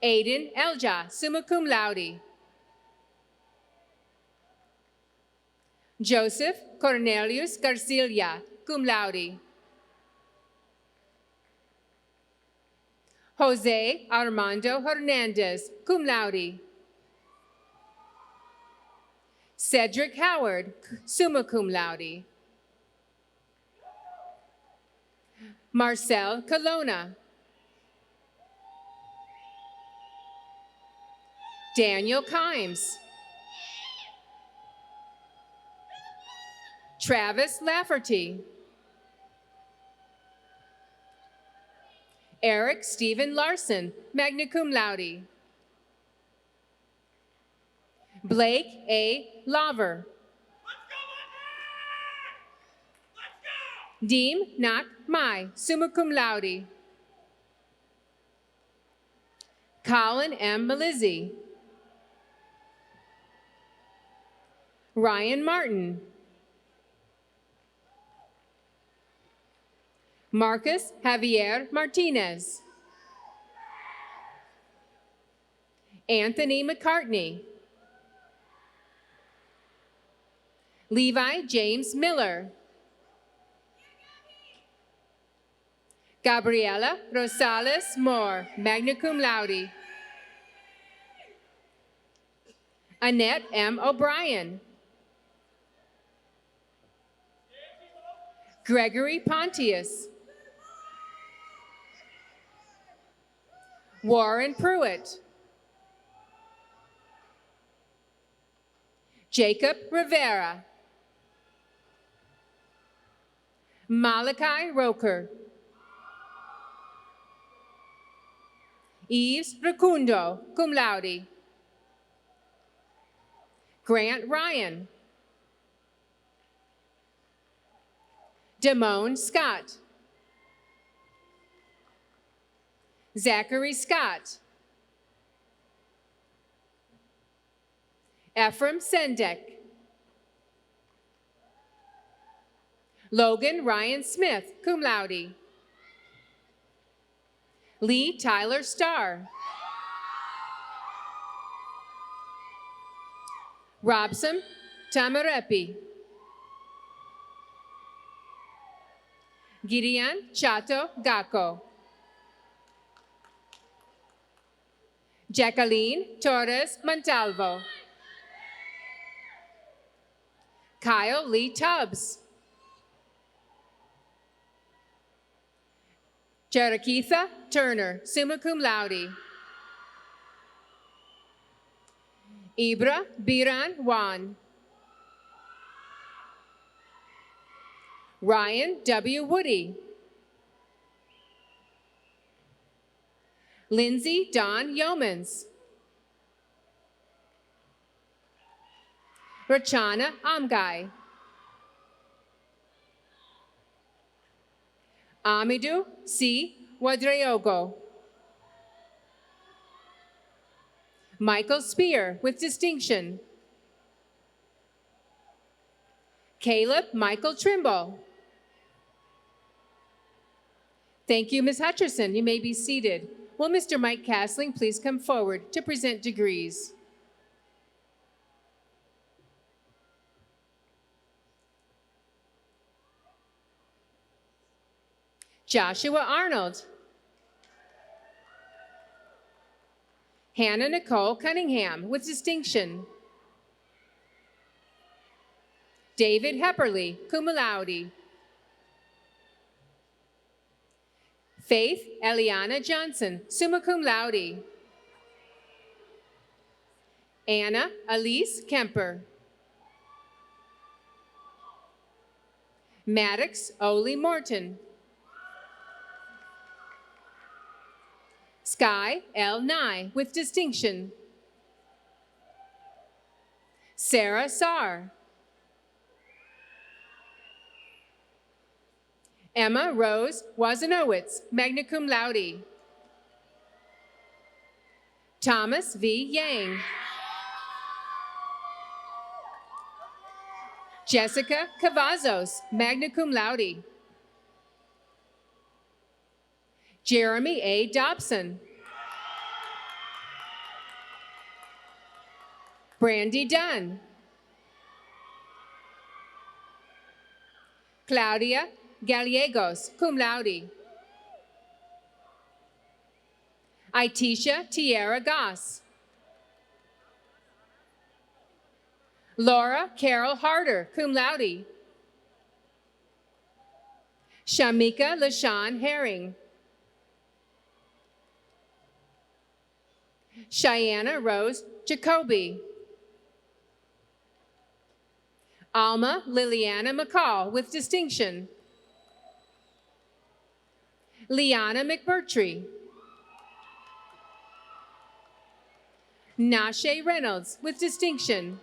Aiden Elja, summa cum laude. Joseph Cornelius Garcilia, cum laude. Jose Armando Hernandez, cum laude. Cedric Howard, summa cum laude. Marcel Colonna. Daniel Kimes. Travis Lafferty. Eric Stephen Larson, magna cum laude. Blake A. Laver. Deem Nak Mai, summa cum laude. Colin M. Melizzi. Ryan Martin. Marcus Javier Martinez. Anthony McCartney. Levi James Miller. Gabriela Rosales Moore, magna cum laude. Annette M. O'Brien. Gregory Pontius. Warren Pruitt. Jacob Rivera. Malachi Roker. Eves Racundo, cum laude. Grant Ryan. Damone Scott. Zachary Scott. Ephraim Sendek. Logan Ryan Smith, cum laude. Lee Tyler Starr. Robson Tamarepi. Gideon Chato Gacco. Jacqueline Torres Montalvo. Kyle Lee Tubbs. Cherakitha Turner, summa cum laude. Ibra Biran Juan. Ryan W. Woody. Lindsay Dawn Yeomans. Rachana Amgai. Amidou C. Wadreogo. Michael Spear with distinction. Caleb Michael Trimble. Thank you, Ms. Hutcherson. You may be seated. Will Mr. Mike Castling please come forward to present degrees? Joshua Arnold. Hannah Nicole Cunningham with distinction. David Hepperly, cum laude. Faith Eliana Johnson, summa cum laude. Anna Elise Kemper. Maddox Oli Morton. Sky L. Nye with distinction. Sarah Sarr. Emma Rose Wazanowicz, magna cum laude. Thomas V. Yang. Jessica Cavazos, magna cum laude. Jeremy A. Dobson. Brandy Dunn. Claudia Gallegos, cum laude. Itisha Tierra Goss. Laura Carol Harder, cum laude. Shamika LaShawn Herring. Cheyenne Rose Jacoby. Alma Liliana McCall with distinction. Liana McMurtry. Nashe Reynolds with distinction.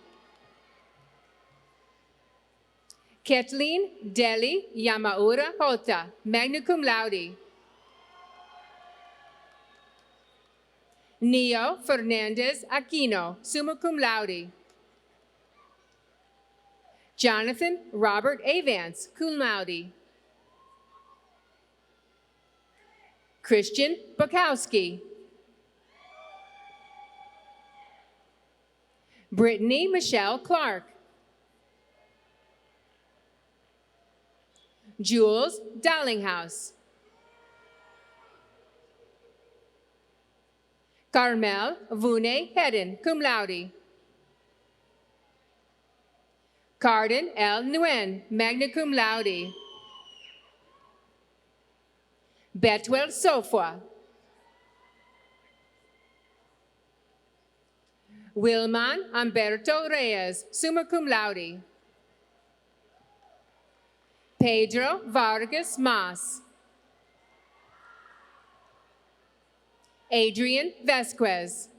Kathleen Deli Yamaura Hota, magna cum laude. Neo Fernandez Aquino, summa cum laude. Jonathan Robert Avance, cum laude. Christian Bukowski. Brittany Michelle Clark. Jules Dallinghouse. Carmel Vune Hedden, cum laude. Cardin L. Nguyen, magna cum laude. Betwell Sofwa. Wilman Humberto Reyes, summa cum laude. Pedro Vargas Mas. Adrian Vasquez.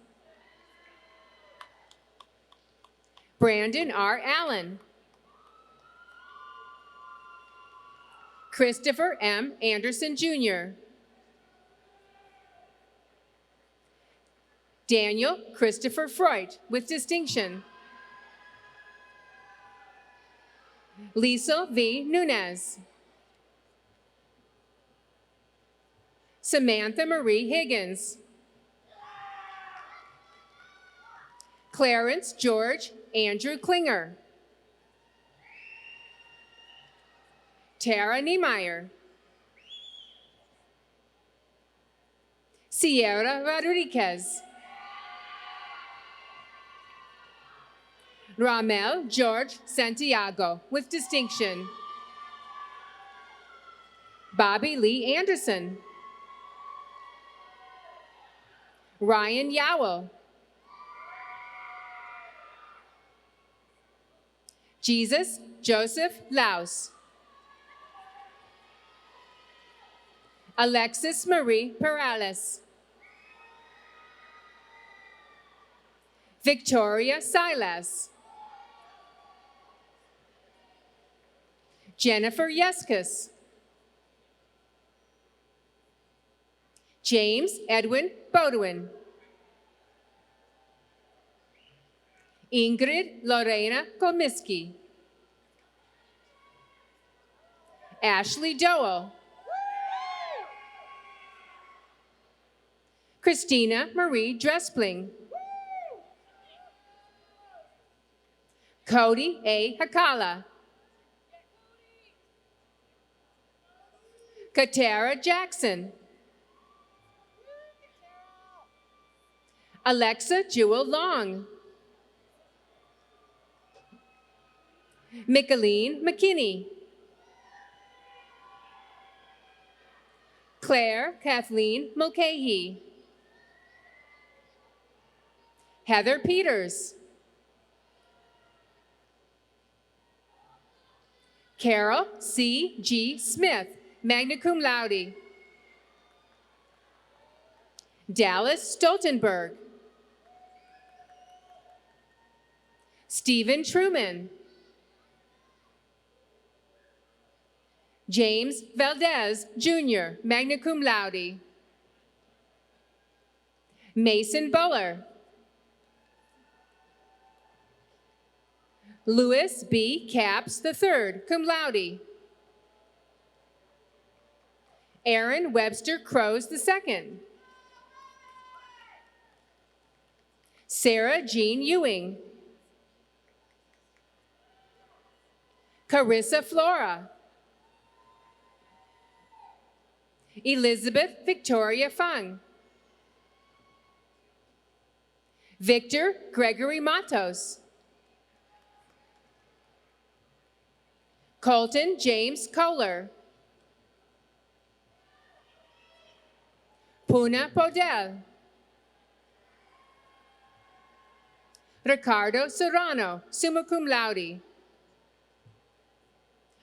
Brandon R. Allen. Christopher M. Anderson, Jr. Daniel Christopher Freud, with distinction. Lisa V. Nunez. Samantha Marie Higgins. Clarence George Andrew Klinger. Tara Niemeyer. Sierra Rodriguez. Ramel George Santiago, with distinction. Bobby Lee Anderson. Ryan Yowell. Jesus Joseph Laus. Alexis Marie Perales. Victoria Silas. Jennifer Yeskus. James Edwin Bodwin. Ingrid Lorena Komisky. Ashley Dowell. Christina Marie Drespling. Cody A. Hakala. Katara Jackson. Alexa Jewel Long. Micheline McKinney. Claire Kathleen Mulcahy. Heather Peters. Carol C. G. Smith, magna cum laude. Dallas Stoltenberg. Stephen Truman. James Valdez, Jr., magna cum laude. Mason Buller. Louis B. Capps III, cum laude. Aaron Webster Crows II. Sarah Jean Ewing. Carissa Flora. Elizabeth Victoria Fung. Victor Gregory Matos. Colton James Kohler. Puna Podel. Ricardo Serrano, summa cum laude.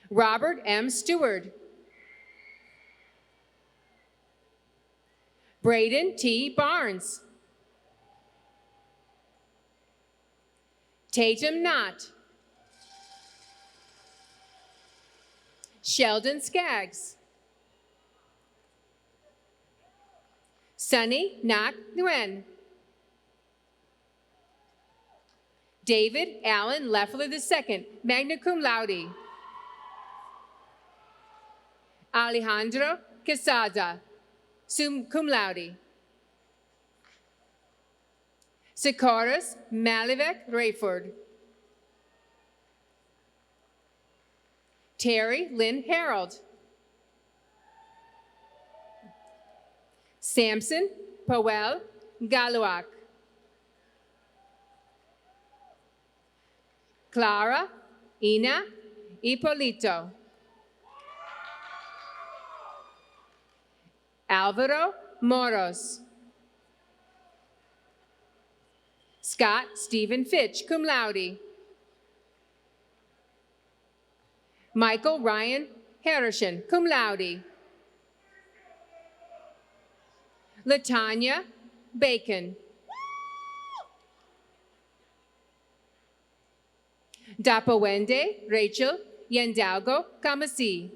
Robert M. Stewart. Braden T. Barnes. Tatum Knott. Sheldon Skaggs. Sunny Nak Nguyen. David Allen Leffler II, magna cum laude. Alejandro Quesada, cum laude. Sikoris Malivek Rayford. Terry Lynn Harold. Samson Powell Galuak. Clara Ina Ippolito. Alvaro Moros. Scott Stephen Fitch, cum laude. Michael Ryan Harrison, cum laude. Latanya Bacon. Dapawende Rachel Yendalgo Kamasi.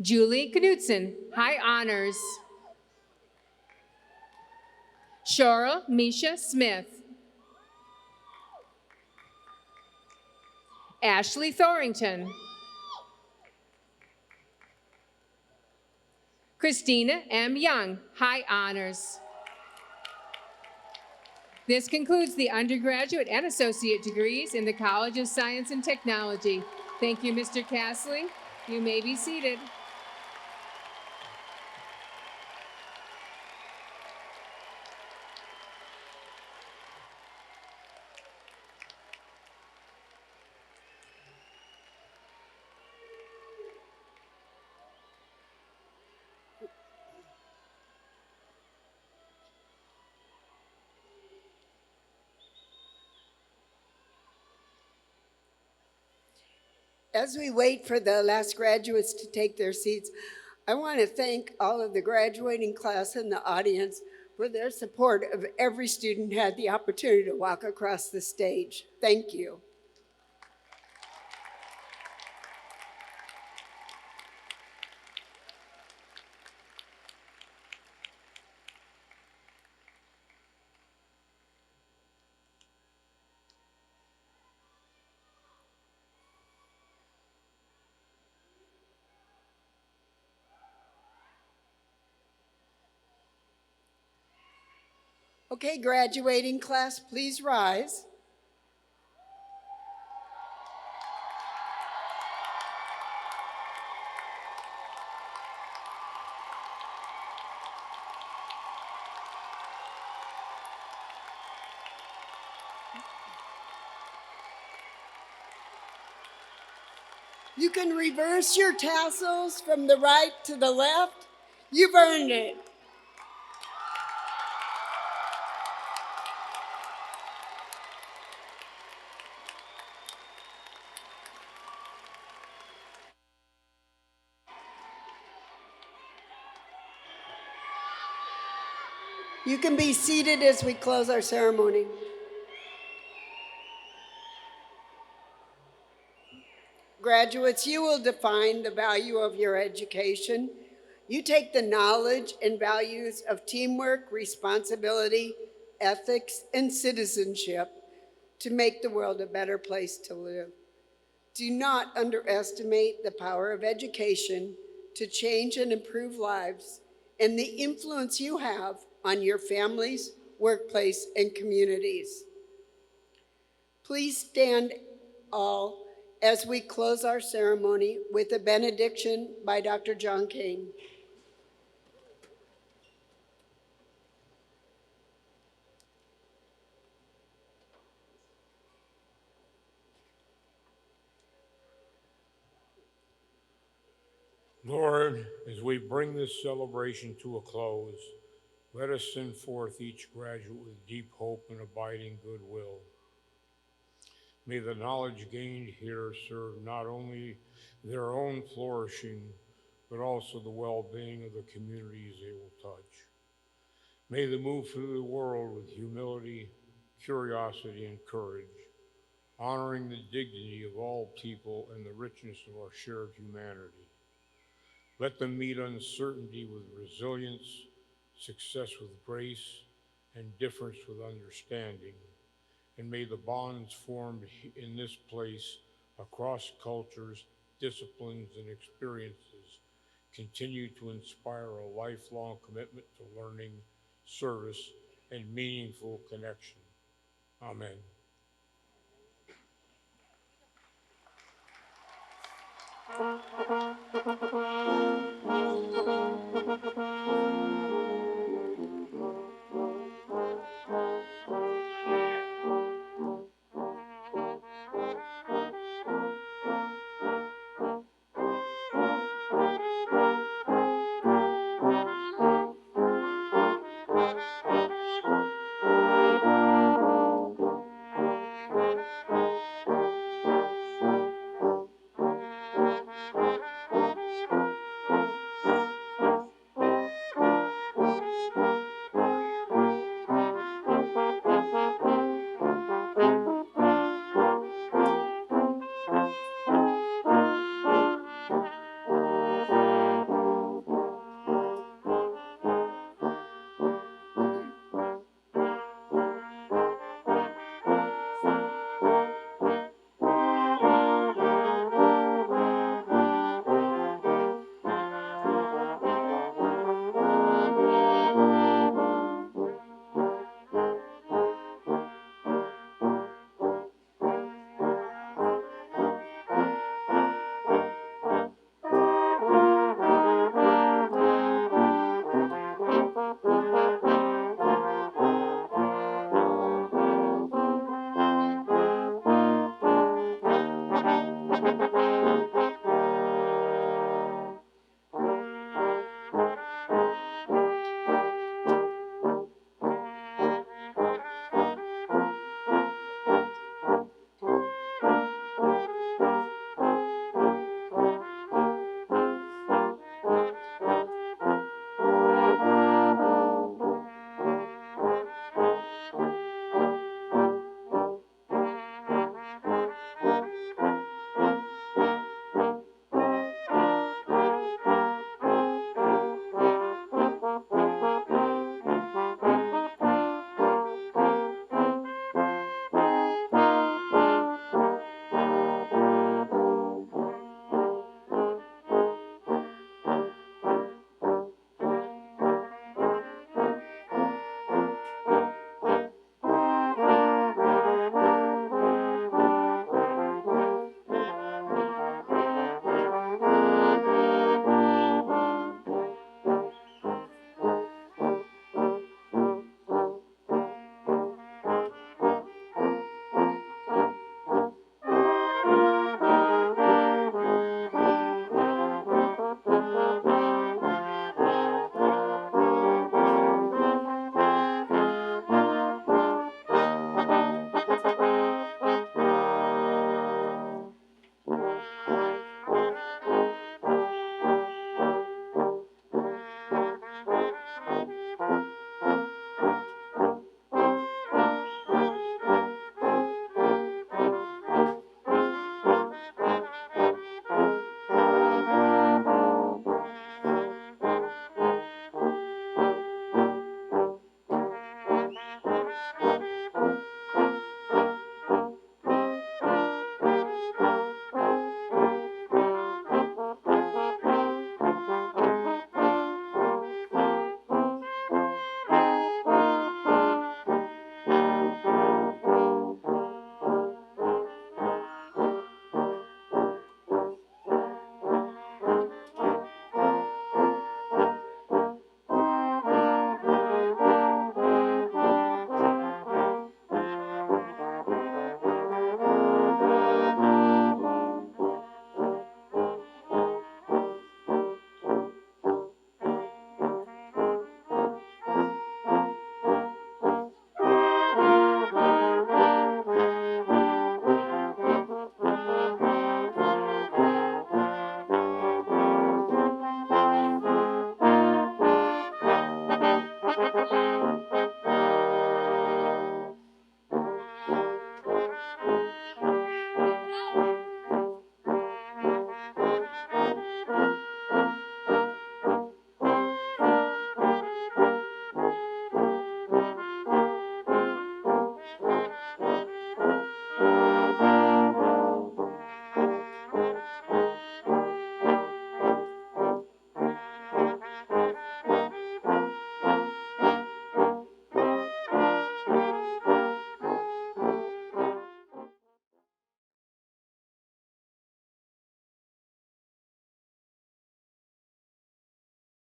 Julie Knudsen, high honors. Cheryl Misha Smith. Ashley Thorington. Christina M. Young, high honors. This concludes the undergraduate and associate degrees in the College of Science and Technology. Thank you, Mr. Castling. You may be seated. As we wait for the last graduates to take their seats, I want to thank all of the graduating class in the audience for their support of every student who had the opportunity to walk across the stage. Thank you. Okay, graduating class, please rise. You can reverse your tassels from the right to the left. You've earned it. You can be seated as we close our ceremony. Graduates, you will define the value of your education. You take the knowledge and values of teamwork, responsibility, ethics, and citizenship to make the world a better place to live. Do not underestimate the power of education to change and improve lives and the influence you have on your families, workplace, and communities. Please stand all as we close our ceremony with a benediction by Dr. John Kane. Lord, as we bring this celebration to a close, let us send forth each graduate with deep hope and abiding goodwill. May the knowledge gained here serve not only their own flourishing, but also the well-being of the communities they will touch. May they move through the world with humility, curiosity, and courage, honoring the dignity of all people and the richness of our shared humanity. Let them meet uncertainty with resilience, success with grace, and difference with understanding. And may the bonds formed in this place across cultures, disciplines, and experiences continue to inspire a lifelong commitment to learning, service, and meaningful connection. Amen.